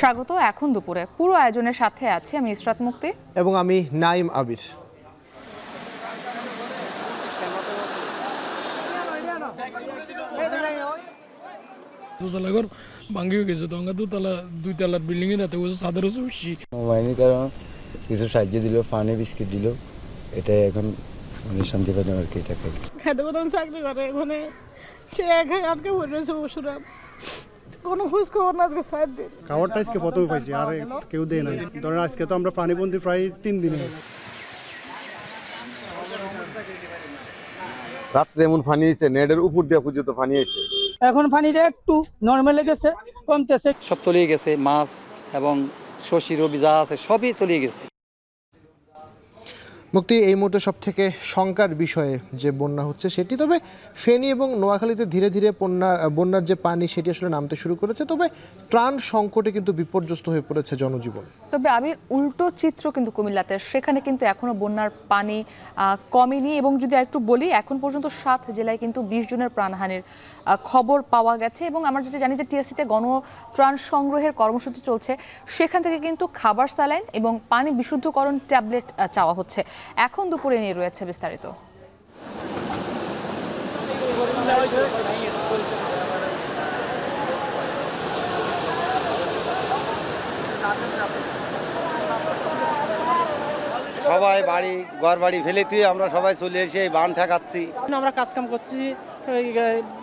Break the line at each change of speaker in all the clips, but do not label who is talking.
স্বাগত এখন দুপুরে পুরো আয়োজনের সাথে আছি আমি ইসরাত মুক্তি
এবং আমি নাইম আবির।
দোতলা ঘর ভাঙিয়ে গেছে তো দুই তলার বিল্ডিং এর রাতে সাদের বেশি
হয়নি, কারণ কিছু সাহায্য দিল, পানি বিস্কিট দিল, এটাই এখন শান্তি পাচ্ছেন আর কি। এটা
খেতে কোথাও চাকরি করে ওখানে সে আটকে পড়েছে ওষুধ কোনো খোঁজ খবর না। আজকে 7 দিন
খাবারটা আজকে প্রথমে পাইছি, আর কেউ দেয় নাই। ধরেন আজকে তো আমরা পানিবন্দি প্রায় 3 দিনে।
রাত্রে এমন পানি হয়েছে, নেটের উপর দিয়ে পর্যন্ত পানি হয়েছে।
এখন পানিটা একটু নর্মালে গেছে, কমতেছে।
সব তলিয়ে গেছে, মাছ এবং শশী রবি যা আছে সবই তলিয়ে গেছে।
মুক্তি, এই মুহূর্তে সব থেকে শঙ্কার বিষয়ে যে বন্যা হচ্ছে সেটি, তবে ফেনী এবং নোয়াখালীতে ধীরে ধীরে বন্যার যে পানি সেটি আসলে নামতে শুরু করেছে, তবে ত্রাণ সংকটে কিন্তু বিপর্যস্ত হয়ে পড়েছে জনজীবন।
তবে আমি উল্টো চিত্র কিন্তু কুমিল্লাতে, সেখানে কিন্তু এখনো বন্যার পানি কমেনি এবং যদি একটু বলি এখন পর্যন্ত 7 জেলায় কিন্তু 20 জনের প্রাণহানির খবর পাওয়া গেছে এবং আমরা যেটা জানি যে টিএসসিতে গণত্রাণ সংগ্রহের কর্মসূচি চলছে, সেখান থেকে কিন্তু খাবার স্যালাইন এবং পানি বিশুদ্ধকরণ ট্যাবলেট চাওয়া হচ্ছে। এখন দুপুরে নিয়ে রয়েছে বিস্তারিত।
সবাই ঘর বাড়ি ফেলে দিয়ে আমরা সবাই চলে এসে বান ঠেকাচ্ছি।
আমরা কাজকাম করছি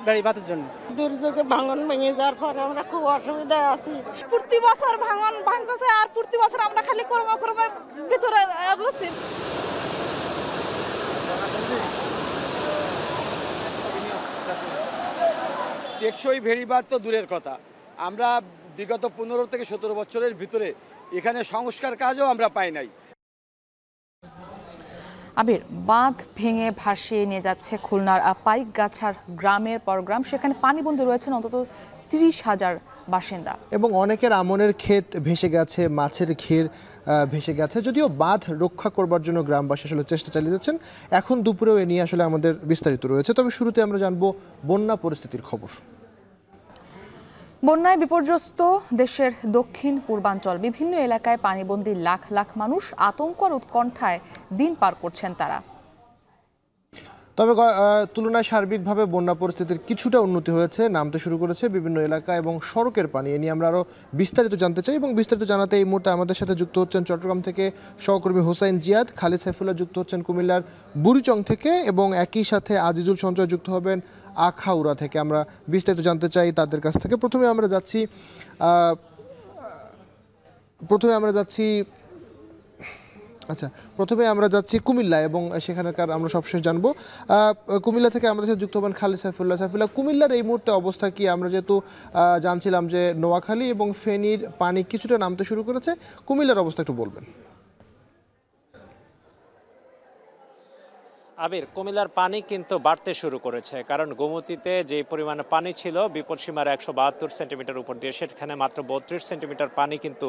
বাড়ি বাতের জন্য। দুর্যোগে ভাঙন ভেঙে যাওয়ার পরে আমরা খুব অসুবিধায় আছি। প্রতি বছর ভাঙন ভাঙতেছে আর প্রতি বছর আমরা খালি কর্মে ভিতরে আছি।
টেকসই ভেড়িবাঁধ তো দূরের কথা, আমরা বিগত 15 থেকে 17 বছরের ভিতরে এখানে সংস্কার কাজও আমরা পাই নাই।
আবির, বাঁধ ভেঙে ভাসিয়ে নিয়ে যাচ্ছে খুলনার পাইকগাছার গ্রামের পর গ্রাম, সেখানে পানিবন্দী রয়েছেন অন্তত 30,000 বাসিন্দা
এবং অনেকের আমনের ক্ষেত ভেসে গেছে, মাছের ঘের ভেসে গেছে। যদিও বাঁধ রক্ষা করবার জন্য গ্রামবাসী আসলে চেষ্টা চালিয়ে যাচ্ছেন। এখন দুপুরেও এ নিয়ে আসলে আমাদের বিস্তারিত রয়েছে, তবে শুরুতে আমরা জানবো বন্যা পরিস্থিতির খবর।
বন্যায় বিপর্যস্ত দেশের দক্ষিণ পূর্বাঞ্চল, বিভিন্ন এলাকায় পানিবন্দী লাখ লাখ মানুষ আতঙ্ক আর উৎকণ্ঠায় দিন পার করছেন তারা।
তবে তুলনায় সার্বিকভাবে বন্যা পরিস্থিতির কিছুটা উন্নতি হয়েছে, নামতে শুরু করেছে বিভিন্ন এলাকা এবং সড়কের পানি। এ নিয়ে আমরা আরও বিস্তারিত জানতে চাই এবং বিস্তারিত জানাতে এই মুহূর্তে আমাদের সাথে যুক্ত হচ্ছেন চট্টগ্রাম থেকে সহকর্মী হোসাইন জিয়াদ, খালিদ সাইফুল্লাহ যুক্ত হচ্ছেন কুমিল্লার বুড়িচং থেকে এবং একই সাথে আজিজুল সঞ্চয় যুক্ত হবেন আখাউড়া থেকে। আমরা বিস্তারিত জানতে চাই তাদের কাছ থেকে। প্রথমে আমরা যাচ্ছি কুমিল্লা এবং সেখানকার আমরা সবশেষ জানবো। কুমিল্লা থেকে আমাদের সাথে যুক্ত হবেন খালিদ সাইফুল্লাহ। কুমিল্লার এই মুহূর্তে অবস্থা কি? আমরা যেহেতু জানছিলাম যে নোয়াখালী এবং ফেনীর পানি কিছুটা নামতে শুরু করেছে, কুমিল্লার অবস্থা একটু বলবেন।
আবির, কুমিল্লার পানি কিন্তু বাড়তে শুরু করেছে, কারণ গোমতীতে যে পরিমাণে পানি ছিল বিপদসীমার 172 সেন্টিমিটার উপর দিয়ে, সেখানে মাত্র 32 সেন্টিমিটার পানি কিন্তু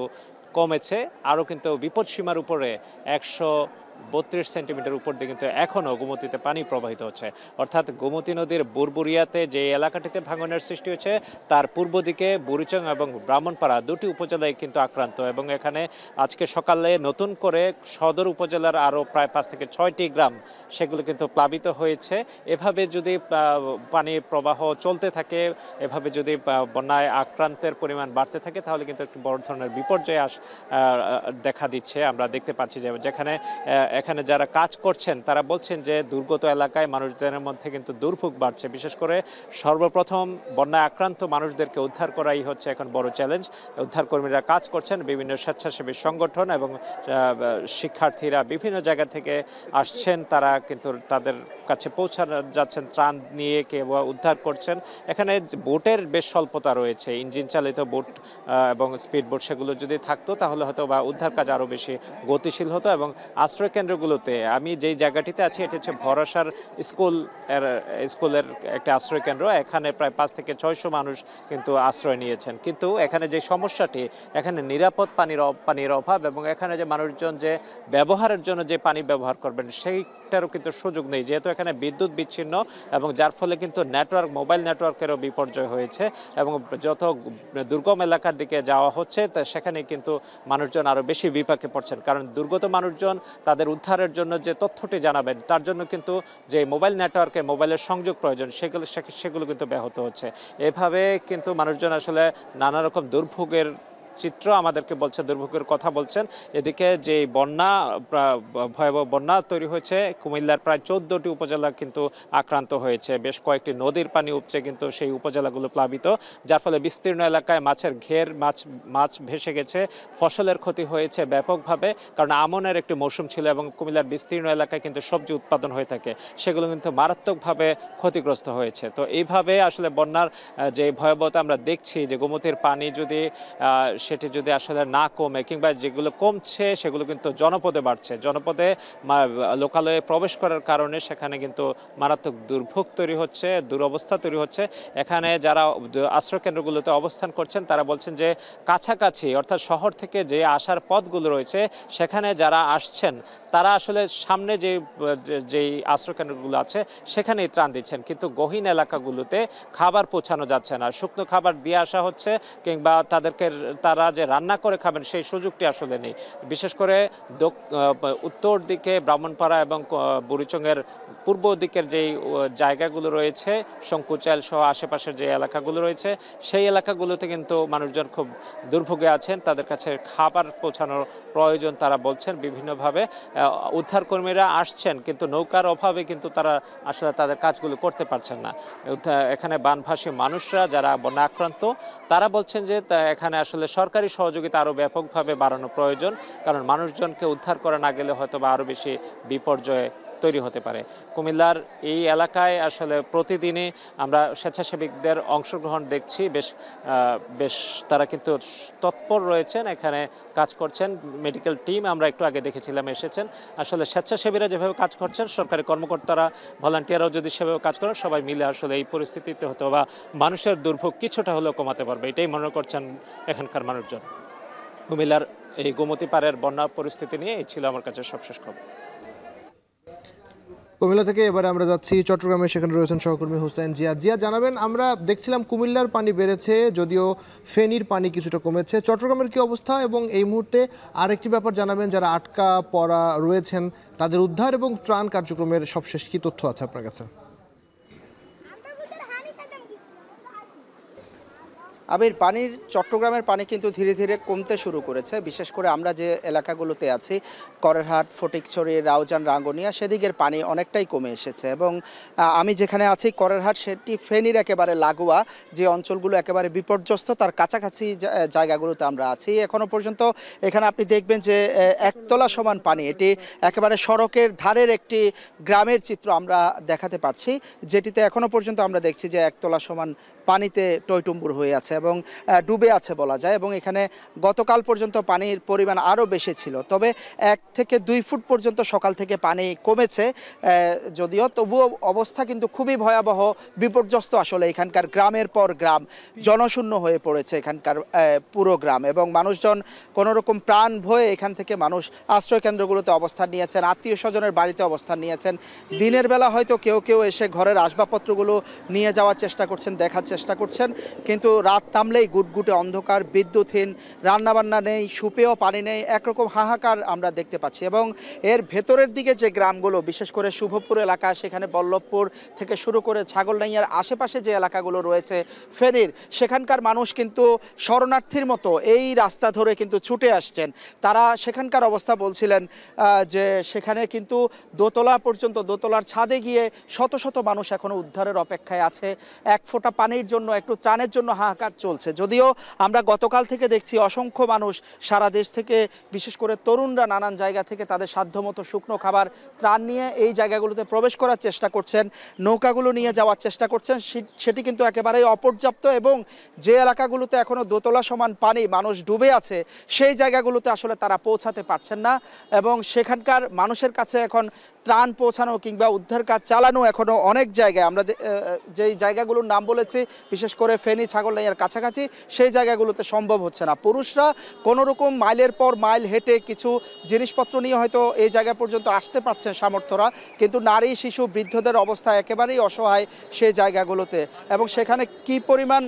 কমেছে। আরও কিন্তু বিপদসীমার উপরে 132 সেন্টিমিটার উপর দিয়ে কিন্তু এখনও গোমতীতে পানি প্রবাহিত হচ্ছে। অর্থাৎ গোমতী নদীর বুরবুরিয়াতে যে এলাকাটিতে ভাঙনের সৃষ্টি হয়েছে তার পূর্ব দিকে বুড়িচং এবং ব্রাহ্মণপাড়া দুটি উপজেলায় কিন্তু আক্রান্ত এবং এখানে আজকে সকালে নতুন করে সদর উপজেলার আরও প্রায় 5 থেকে 6টি গ্রাম সেগুলো কিন্তু প্লাবিত হয়েছে। এভাবে যদি পানি প্রবাহ চলতে থাকে, এভাবে যদি বন্যায় আক্রান্তের পরিমাণ বাড়তে থাকে, তাহলে কিন্তু একটি বড় ধরনের বিপর্যয় দেখা দিচ্ছে। আমরা দেখতে পাচ্ছি যে এখানে যারা কাজ করছেন তারা বলছেন যে দুর্গত এলাকায় মানুষদের মধ্যে কিন্তু দুর্ভোগ বাড়ছে। বিশেষ করে সর্বপ্রথম বন্যায় আক্রান্ত মানুষদেরকে উদ্ধার করাই হচ্ছে এখন বড় চ্যালেঞ্জ। উদ্ধারকর্মীরা কাজ করছেন, বিভিন্ন স্বেচ্ছাসেবী সংগঠন এবং শিক্ষার্থীরা বিভিন্ন জায়গা থেকে আসছেন, তারা কিন্তু তাদের কাছে পৌঁছানো যাচ্ছেন ত্রাণ নিয়ে, কেউ উদ্ধার করছেন। এখানে বোটের বেশ স্বল্পতা রয়েছে, ইঞ্জিন চালিত বোট এবং স্পিড বোট সেগুলো যদি থাকতো তাহলে হয়তো বা উদ্ধার কাজ আরও বেশি গতিশীল হতো এবং আশ্রয় কেন্দ্রগুলোতে, আমি যেই জায়গাটিতে আছি এটি হচ্ছে ভরসার স্কুলের একটা আশ্রয় কেন্দ্র। এখানে প্রায় 5 থেকে 600 মানুষ কিন্তু আশ্রয় নিয়েছেন। কিন্তু এখানে যে সমস্যাটি, এখানে নিরাপদ পানির অভাব এবং এখানে যে মানুষজন যে ব্যবহারের জন্য যে পানি ব্যবহার করবেন সেইটারও কিন্তু সুযোগ নেই, যেহেতু এখানে বিদ্যুৎ বিচ্ছিন্ন এবং যার ফলে কিন্তু মোবাইল নেটওয়ার্কেরও বিপর্যয় হয়েছে এবং যত দুর্গম এলাকার দিকে যাওয়া হচ্ছে তা সেখানে কিন্তু মানুষজন আরও বেশি বিপাকে পড়ছেন। কারণ দুর্গত মানুষজন তাদের উদ্ধারের জন্য যে তথ্যটি জানাবেন তার জন্য কিন্তু যে মোবাইল নেটওয়ার্কে মোবাইলের সংযোগ প্রয়োজন সেগুলো কিন্তু ব্যাহত হচ্ছে। এভাবে কিন্তু মানুষজন আসলে নানা রকম দুর্ভোগের চিত্র আমাদেরকে বলছে, দুর্ভোগের কথা বলছেন। এদিকে যে ভয়াবহ বন্যা তৈরি হয়েছে, কুমিল্লার প্রায় 14টি উপজেলা কিন্তু আক্রান্ত হয়েছে, বেশ কয়েকটি নদীর পানি উপচে কিন্তু সেই উপজেলাগুলো প্লাবিত, যার ফলে বিস্তীর্ণ এলাকায় মাছের ঘের, মাছ ভেসে গেছে, ফসলের ক্ষতি হয়েছে ব্যাপকভাবে, কারণ আমনের একটি মৌসুম ছিল এবং কুমিল্লার বিস্তীর্ণ এলাকায় কিন্তু সবজি উৎপাদন হয়ে থাকে, সেগুলো কিন্তু মারাত্মকভাবে ক্ষতিগ্রস্ত হয়েছে। তো এইভাবে আসলে বন্যার যে ভয়াবহতা আমরা দেখছি, যে গোমতীর পানি সেটি যদি আসলে না কমে কিংবা যেগুলো কমছে সেগুলো কিন্তু জনপদে বাড়ছে, জনপদে লোকালয়ে প্রবেশ করার কারণে সেখানে কিন্তু মারাত্মক দুর্ভোগ তৈরি হচ্ছে, দুরবস্থা তৈরি হচ্ছে। এখানে যারা আশ্রয় কেন্দ্রগুলোতে অবস্থান করছেন তারা বলছেন যে কাছাকাছি অর্থাৎ শহর থেকে যে আসার পথগুলো রয়েছে সেখানে যারা আসছেন তারা আসলে সামনে যেই আশ্রয় কেন্দ্রগুলো আছে সেখানেই ত্রাণ দিচ্ছেন, কিন্তু গহীন এলাকাগুলোতে খাবার পৌঁছানো যাচ্ছে না, শুকনো খাবার দিয়ে আসা হচ্ছে কিংবা তারা যে রান্না করে খাবেন সেই সুযোগটি আসলে নেই। বিশেষ করে উত্তর দিকে ব্রাহ্মণপাড়া এবং বুড়িচংয়ের পূর্ব দিকের যেই জায়গাগুলো রয়েছে, শঙ্কুচাইল সহ আশেপাশের যে এলাকাগুলো রয়েছে সেই এলাকাগুলোতে কিন্তু মানুষজন খুব দুর্ভোগে আছেন, তাদের কাছে খাবার পৌঁছানোর প্রয়োজন তারা বলছেন। বিভিন্নভাবে উদ্ধারকর্মীরা আসছেন কিন্তু নৌকার অভাবে কিন্তু তারা আসলে তাদের কাজগুলো করতে পারছেন না। এখানে বানভাসী মানুষরা যারা বন্যা আক্রান্ত তারা বলছেন যে এখানে আসলে সরকারি সহযোগিতা আরও ব্যাপকভাবে বাড়ানো প্রয়োজন, কারণ মানুষজনকে উদ্ধার করা না গেলে হয়তো বা আরও বেশি বিপর্যয় তৈরি হতে পারে। কুমিল্লার এই এলাকায় আসলে প্রতিদিনই আমরা স্বেচ্ছাসেবকদের অংশগ্রহণ দেখছি, বেশ তারা কিন্তু তৎপর রয়েছেন, এখানে কাজ করছেন। মেডিকেল টিম আমরা একটু আগে দেখেছিলাম এসেছেন। আসলে স্বেচ্ছাসেবীরা যেভাবে কাজ করছেন, সরকারি কর্মকর্তারা, ভলান্টিয়াররাও যদি সেভাবে কাজ করেন, সবাই মিলে আসলে এই পরিস্থিতিতে হয়তো বা মানুষের দুর্ভোগ কিছুটা হলেও কমাতে পারবে, এটাই মনে করছেন এখানকার মানুষজন। কুমিল্লার এই গোমতী পাড়ের বন্যা পরিস্থিতি নিয়ে এই ছিল আমার কাছে সবশেষ খবর।
কুমিল্লা থেকে এবারে আমরা যাচ্ছি চট্টগ্রামে, সেখানে রয়েছেন সহকর্মী হোসেন জিয়া। জানাবেন, আমরা দেখছিলাম কুমিল্লার পানি বেড়েছে, যদিও ফেনীর পানি কিছুটা কমেছে, চট্টগ্রামের কি অবস্থা? এবং এই মুহূর্তে আরেকটি ব্যাপার জানাবেন, যারা আটকা পড়া রয়েছেন তাদের উদ্ধার এবং ত্রাণ কার্যক্রমের সবশেষ কি তথ্য আছে আপনার কাছে?
চট্টগ্রামের পানি কিন্তু ধীরে ধীরে কমতে শুরু করেছে। বিশেষ করে আমরা যে এলাকাগুলোতে আছি, করেরহাট, ফটিকছড়ি, রাউজান, রাঙ্গুনিয়া, সেদিকের পানি অনেকটাই কমে এসেছে। এবং আমি যেখানে আছি করেরহাট, সেটি ফেনীর একেবারে লাগোয়া যে অঞ্চলগুলো একেবারে বিপর্যস্ত, তার কাছাকাছি জায়গাগুলোতে আমরা আছি। এখনো পর্যন্ত এখানে আপনি দেখবেন যে একতলা সমান পানি, এটি একেবারে সড়কের ধারের একটি গ্রামের চিত্র আমরা দেখাতে পাচ্ছি, যেটিতে এখনো পর্যন্ত আমরা দেখছি যে একতলা সমান পানিতে টইটুম্বুর হয়ে আছে এবং ডুবে আছে বলা যায়। এবং এখানে গতকাল পর্যন্ত পানির পরিমাণ আরও বেশি ছিল, তবে 1 থেকে 2 ফুট পর্যন্ত সকাল থেকে পানি কমেছে যদিও, তবুও অবস্থা কিন্তু খুবই ভয়াবহ, বিপর্যস্ত। আসলে এখানকার গ্রামের পর গ্রাম জনশূন্য হয়ে পড়েছে এখানকার পুরো গ্রাম, এবং মানুষজন কোনোরকম প্রাণ ভয়ে এখান থেকে মানুষ আশ্রয় কেন্দ্রগুলোতে অবস্থান নিয়েছেন, আত্মীয় স্বজনের বাড়িতে অবস্থান নিয়েছেন। দিনের বেলা হয়তো কেউ এসে ঘরের আসবাবপত্রগুলো নিয়ে যাওয়ার চেষ্টা করছেন, দেখার চেষ্টা করছেন, কিন্তু রাত নামলেই গুটগুটে অন্ধকার, বিদ্যুৎহীন, রান্নাবান্না নেই, সুপেয় পানি নেই, একরকম হাহাকার আমরা দেখতে পাচ্ছি। এবং এর ভেতরের দিকে যে গ্রামগুলো, বিশেষ করে শুভপুর এলাকা, সেখানে বল্লভপুর থেকে শুরু করে ছাগলনাইয়ার আশেপাশে যে এলাকাগুলো রয়েছে ফেনীর, সেখানকার মানুষ কিন্তু শরণার্থীর মতো এই রাস্তা ধরে কিন্তু ছুটে আসছেন। তারা সেখানকার অবস্থা বলছিলেন যে সেখানে কিন্তু দোতলা পর্যন্ত, দোতলার ছাদে গিয়ে শত শত মানুষ এখনো উদ্ধারের অপেক্ষায় আছে। এক ফোঁটা পানির জন্য, একটু ত্রাণের জন্য হাহাকার চলছে। যদিও আমরা গতকাল থেকে দেখছি অসংখ্য মানুষ সারা দেশ থেকে, বিশেষ করে তরুণরা নানান জায়গা থেকে তাদের সাধ্যমতো শুকনো খাবার ত্রাণ নিয়ে এই জায়গাগুলোতে প্রবেশ করার চেষ্টা করছেন, নৌকাগুলো নিয়ে যাওয়ার চেষ্টা করছেন। সেটি কিন্তু একেবারেই অপর্যাপ্ত এবং যে এলাকাগুলোতে এখনও দোতলা সমান পানি, মানুষ ডুবে আছে, সেই জায়গাগুলোতে আসলে তারা পৌঁছাতে পারছেন না এবং সেখানকার মানুষের কাছে এখন ত্রাণ পৌঁছানো কিংবা উদ্ধার কাজ চালানো এখনও অনেক জায়গায়, আমরা যেই জায়গাগুলোর নাম বলেছি বিশেষ করে ফেনী, ছাগলনাইয়ার কাছাকাছি, সেই জায়গাগুলোতে সম্ভব হচ্ছে না। পুরুষরা কোনো রকম মাইলের পর মাইল হেঁটে কিছু জিনিসপত্র নিয়ে হয়তো এই জায়গা পর্যন্ত আসতে পারছেন সামর্থ্যরা, কিন্তু নারী, শিশু, বৃদ্ধদের অবস্থা একেবারেই অসহায় সেই জায়গাগুলোতে। এবং সেখানে কি পরিমাণ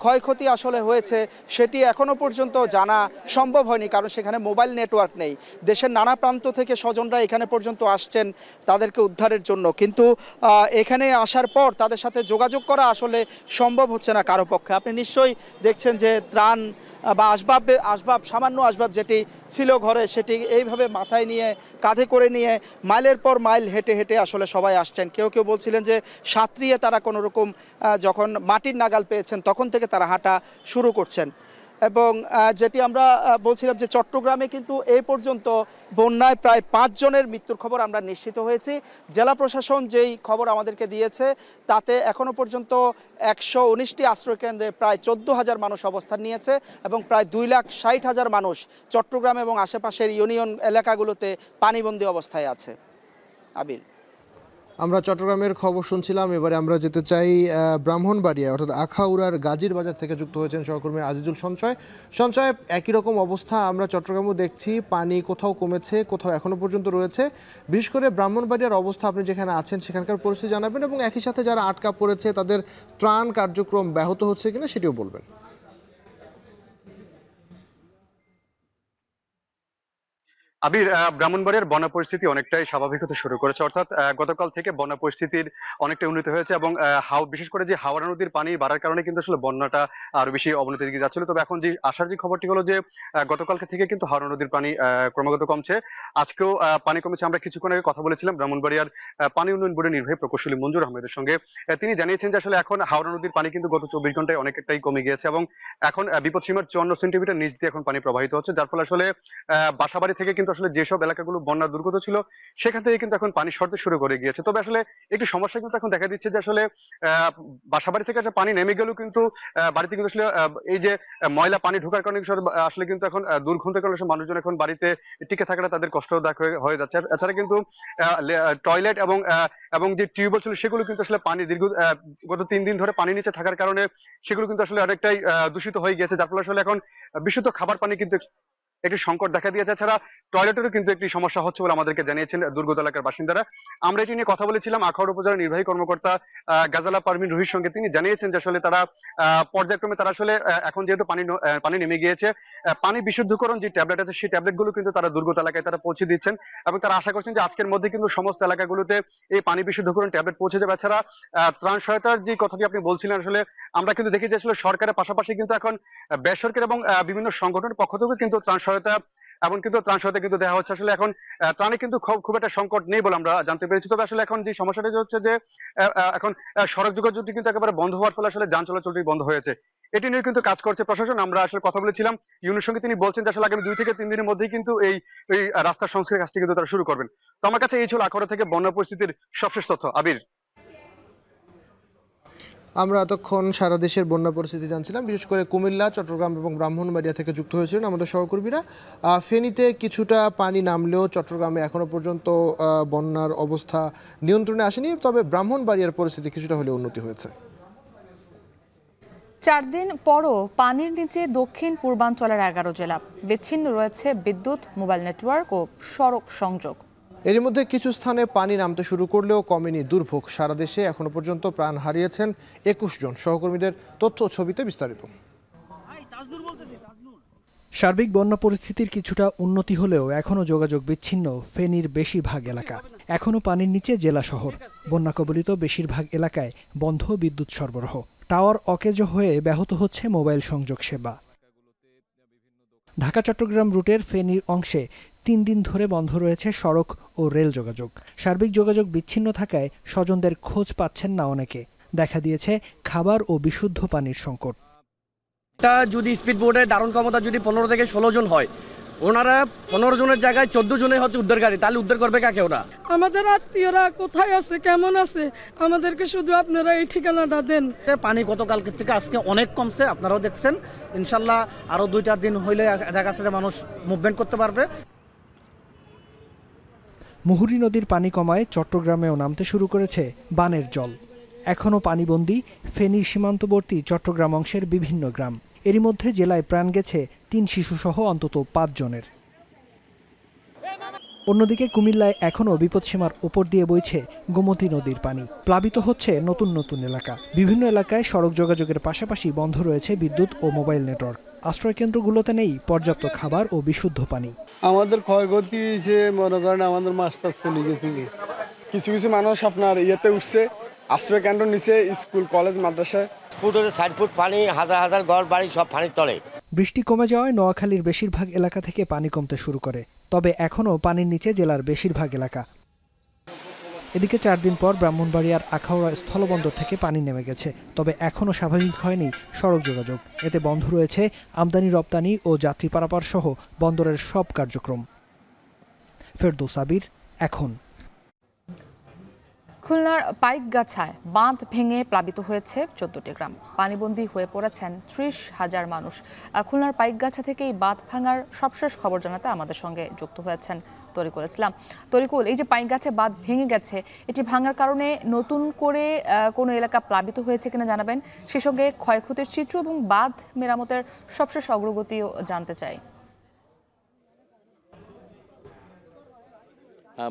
ক্ষয়ক্ষতি আসলে হয়েছে সেটি এখনও পর্যন্ত জানা সম্ভব হয়নি, কারণ সেখানে মোবাইল নেটওয়ার্ক নেই। দেশের নানা প্রান্ত থেকে স্বজনরা এখানে পর্যন্ত আসছেন তাদেরকে উদ্ধারের জন্য, কিন্তু এখানে আসার পর তাদের সাথে যোগাযোগ করা আসলে সম্ভব হচ্ছে না কারো পক্ষে। আপনি নিশ্চয়ই দেখছেন যে ত্রাণ বা আসবাব সামান্য আসবাব যেটি ছিল ঘরে, সেটি এইভাবে মাথায় নিয়ে, কাঁধে করে নিয়ে মাইলের পর মাইল হেঁটে হেঁটে আসলে সবাই আসছেন। কেউ কেউ বলছিলেন যে সাঁতরিয়ে তারা কোনো রকম যখন মাটির নাগাল পেয়েছেন তখন থেকে তারা হাঁটা শুরু করছেন। এবং যেটি আমরা বলছিলাম যে চট্টগ্রামে কিন্তু এই পর্যন্ত বন্যায় প্রায় 5 জনের মৃত্যুর খবর আমরা নিশ্চিত হয়েছি। জেলা প্রশাসন যেই খবর আমাদেরকে দিয়েছে তাতে এখনও পর্যন্ত 119টি আশ্রয়কেন্দ্রে প্রায় 14,000 মানুষ অবস্থান নিয়েছে এবং প্রায় 2,60,000 মানুষ চট্টগ্রাম এবং আশেপাশের ইউনিয়ন এলাকাগুলোতে পানিবন্দী অবস্থায় আছে। আবির,
আমরা চট্টগ্রামের খবর শুনছিলাম, এবারে আমরা যেতে চাই ব্রাহ্মণবাড়িয়া অর্থাৎ আখাউড়ার গাজীর বাজার থেকে যুক্ত হয়েছেন সহকর্মী আজিজুল সঞ্চয়। একই রকম অবস্থা আমরা চট্টগ্রামেও দেখছি, পানি কোথাও কমেছে, কোথাও এখনো পর্যন্ত রয়েছে। বিশেষ করে ব্রাহ্মণবাড়িয়ার অবস্থা, আপনি যেখানে আছেন সেখানকার পরিস্থিতি জানাবেন এবং একই সাথে যারা আটকা পড়েছে তাদের ত্রাণ কার্যক্রম ব্যাহত হচ্ছে কিনা সেটিও বলবেন।
আবির, ব্রাহ্মণবাড়িয়ার বন্যা পরিস্থিতি অনেকটাই স্বাভাবিক হতে শুরু করেছে, অর্থাৎ গতকাল থেকে বন্যা পরিস্থিতির অনেকটা উন্নতি হয়েছে এবং বিশেষ করে যে হাওড়া নদীর পানি বাড়ার কারণে কিন্তু আসলে বন্যাটা আরো বেশি অবনতির দিকে যাচ্ছিল। তবে এখন যে আসার যে খবরটি হলো যে গতকালকে থেকে কিন্তু হাওড়া নদীর পানি ক্রমাগত কমছে, আজকেও পানি কমেছে। আমরা কিছুক্ষণ আগে কথা বলেছিলাম ব্রাহ্মণবাড়িয়ার পানি উন্নয়ন বোর্ডের নির্বাহী প্রকৌশলী মঞ্জুর আহমেদের সঙ্গে। তিনি জানিয়েছেন যে আসলে এখন হাওড়া নদীর পানি কিন্তু গত 24 ঘন্টায় অনেকটাই কমে গিয়েছে এবং এখন বিপদসীমার 54 সেন্টিমিটার নিচ দিয়ে এখন পানি প্রবাহিত হচ্ছে, যার ফলে আসলে বাসাবাড়ি থেকে কিন্তু আসলে যেসব এলাকাগুলো বন্যা দুর্গত ছিল সেখান থেকে কিন্তু এখন পানি সরতে শুরু করে গিয়েছে। তবে আসলে একটি সমস্যা কিন্তু এখন দেখা দিচ্ছে যে আসলে বাসাবাড়ি থেকে একটা পানি নেমে গেলেও কিন্তু বাড়িতে কিন্তু আসলে এই যে ময়লা পানি ঢোকার কারণে আসলে কিন্তু এখন দুর্গন্ধের কারণে মানুষজন এখন বাড়িতে টিকে থাকাটা তাদের কষ্টদায়ক হয়ে যাচ্ছে। এছাড়া কিন্তু টয়লেট এবং যে টিউবওয়েল ছিল সেগুলো কিন্তু আসলে পানি গত 3 দিন ধরে পানি নিচে থাকার কারণে সেগুলো কিন্তু আসলে অনেকটাই দূষিত হয়ে গিয়েছে, যার ফলে আসলে এখন বিশুদ্ধ খাবার পানি কিন্তু একটি সংকট দেখা দিয়েছে। এছাড়া টয়লেটেরও কিন্তু একটি সমস্যা হচ্ছে বলে আমাদেরকে জানিয়েছেন দুর্গত এলাকার বাসিন্দারা। আমরা এটি নিয়ে কথা বলেছিলাম আখাউড়া উপজেলার নির্বাহী কর্মকর্তা গাজালা পারমিন রুহির সঙ্গে। তিনি জানিয়েছেন যে আসলে তারা পর্যায়ক্রমে তারা আসলে এখন যেহেতু পানি নেমে গিয়েছে, পানি বিশুদ্ধকরণ যে ট্যাবলেট আছে সেই ট্যাবলেট গুলো কিন্তু তারা দুর্গত এলাকায় তারা পৌঁছে দিচ্ছেন এবং তারা আশা করছেন যে আজকের মধ্যে কিন্তু সমস্ত এলাকাগুলোতে এই পানি বিশুদ্ধকরণ ট্যাবলেট পৌঁছে যাবে। এছাড়া ত্রাণ সহায়তার যে কথাটি আপনি বলছিলেন, আসলে আমরা কিন্তু দেখি যে আসলে সরকারের পাশাপাশি কিন্তু এখন বেসরকারি এবং বিভিন্ন সংগঠনের পক্ষ থেকে কিন্তু ত্রাণ সহায়তা কিন্তু দেওয়া হচ্ছে। আসলে এখন ত্রাণে কিন্তু খুব একটা সংকট নেই বলে আমরা জানতে পেরেছি। তবে আসলে এখন যে সমস্যাটা হচ্ছে যে এখন সড়ক যোগাযোগটি কিন্তু একেবারে বন্ধ হওয়ার ফলে আসলে যান চলাচলটি বন্ধ হয়েছে, এটি নিয়ে কিন্তু কাজ করছে প্রশাসন। আমরা আসলে কথা বলেছিলাম ইউনুর সঙ্গে, তিনি বলছেন যে আসলে আগামী 2 থেকে 3 দিনের মধ্যেই কিন্তু এই রাস্তার সংস্কার কাজটি কিন্তু তারা শুরু করবেন। তো আমার কাছে এই ছিল আখাউড়া থেকে বন্যা পরিস্থিতির সবশেষ তথ্য। আবির,
আমরা এতক্ষণ সারা দেশের বন্যা পরিস্থিতি জানছিলাম, বিশেষ করে কুমিল্লা, চট্টগ্রাম এবং ব্রাহ্মণবাড়িয়া থেকে যুক্ত হয়েছিলেন আমাদের সহকর্মীরা। ফেনীতে কিছুটা পানি নামলেও চট্টগ্রামে এখনো পর্যন্ত বন্যার অবস্থা নিয়ন্ত্রণে আসেনি, তবে ব্রাহ্মণবাড়িয়ার পরিস্থিতি কিছুটা হলেও উন্নতি হয়েছে।
4 দিন পরও পানির নিচে দক্ষিণ পূর্বাঞ্চলের 11 জেলা, বিচ্ছিন্ন রয়েছে বিদ্যুৎ, মোবাইল নেটওয়ার্ক ও সড়ক সংযোগ।
এর মধ্যে কিছু স্থানে পানি নামতে শুরু করলেও কমেনি দুর্ভোগ। সারা দেশে এখনো পর্যন্ত প্রাণ হারিয়েছেন 21 জন। সহকর্মীদের তথ্য ছবিতে বিস্তারিত।
সার্বিক বন্যা পরিস্থিতির কিছুটা উন্নতি হলেও এখনও যোগাযোগ বিচ্ছিন্ন ফেনীর বেশিরভাগ এলাকা। এখনও পানির নিচে জেলা শহর। বন্যা কবলিত বেশিরভাগ এলাকায় বন্ধ বিদ্যুৎ সরবরাহ। টাওয়ার অকেজো হয়ে ব্যাহত হচ্ছে মোবাইল সংযোগ সেবা। ঢাকা চট্টগ্রাম রুটের ফেনীর অংশে 3 দিন ধরে বন্ধ রয়েছে সড়ক ও রেল যোগাযোগ। সার্বিক যোগাযোগ বিচ্ছিন্ন থাকায় স্বজনদের খোঁজ পাচ্ছেন না অনেকে। দেখা দিয়েছে খাবার ও বিশুদ্ধ পানির সংকট।
তা যদি স্পিড বোটের ধারণ ক্ষমতা যদি 15 থেকে 16 জন হয়, ওনারা 15 জনের জায়গায় 14 জনে হচ্ছে উদ্ধারকারী, তাহলে উদ্ধার করবে কাকে ওরা?
আমাদের আত্মীয়রা কোথায় আছে, কেমন আছে, আমাদেরকে শুধু আপনারা এই ঠিকানাটা দেন।
পানি গতকালকে থেকে আজকে অনেক কমছে, আপনারাও দেখছেন। ইনশাল্লাহ আরো 2-4 দিন হইলে দেখা যাচ্ছে যে মানুষ মুভমেন্ট করতে পারবে।
মুহুরী নদীর পানি কমায় চট্টগ্রামেও নামতে শুরু করেছে বানের জল। এখনও পানিবন্দী ফেনীর সীমান্তবর্তী চট্টগ্রাম অংশের বিভিন্ন গ্রাম। এরই মধ্যে জেলায় প্রাণ গেছে 3 শিশুসহ অন্তত 5 জনের। অন্যদিকে কুমিল্লায় এখনও বিপদসীমার ওপর দিয়ে বইছে গোমতী নদীর পানি। প্লাবিত হচ্ছে নতুন নতুন এলাকা। বিভিন্ন এলাকায় সড়ক যোগাযোগের পাশাপাশি বন্ধ রয়েছে বিদ্যুৎ ও মোবাইল নেটওয়ার্ক। আশ্রয়কেন্দ্রগুলোতে নেই পর্যাপ্ত খাবার ও বিশুদ্ধ পানি।
আমাদের ক্ষয়ক্ষতি হয়েছে, মনে করেন আমাদের মাস্টার চলে গেছে, কিছু কিছু মানুষ আপনার ইয়েতে উঠছে, আশ্রয় কেন্দ্র নিচে, স্কুল কলেজ মাদ্রাসায়
60 ফুট পানি, হাজার হাজার ঘর বাড়ি সব পানির তলে।
বৃষ্টি কমে যাওয়ায় নোয়াখালীর বেশিরভাগ এলাকা থেকে পানি কমতে শুরু করে, তবে এখনও পানির নিচে জেলার বেশিরভাগ এলাকা। এদিকে 4 দিন পর ব্রাহ্মণবাড়িয়ার আখাউড়া স্থলবন্দর থেকে পানি নেমে গেছে, তবে এখনও স্বাভাবিক হয়নি সড়ক যোগাযোগ। এতে বন্ধ রয়েছে আমদানি রপ্তানি ও যাত্রী পারাপার সহ বন্দরের সব কার্যক্রম। ফেরদৌস আবির, এখন।
খুলনার পাইকগাছায় বাঁধ ভেঙে প্লাবিত হয়েছে 14টি গ্রাম। পানিবন্দী হয়ে পড়েছেন 30,000 মানুষ। খুলনার পাইকগাছা থেকে এই বাঁধ ভাঙার সবশেষ খবর জানাতে আমাদের সঙ্গে যুক্ত হয়েছেন তরিকুল ইসলাম। তরিকুল, এই যে পাইকগাছে বাঁধ ভেঙে গেছে, এটি ভাঙার কারণে নতুন করে কোনো এলাকা প্লাবিত হয়েছে কিনা জানাবেন, সে সঙ্গে ক্ষয়ক্ষতির চিত্র এবং বাঁধ মেরামতের সবশেষ অগ্রগতিও জানতে চাই।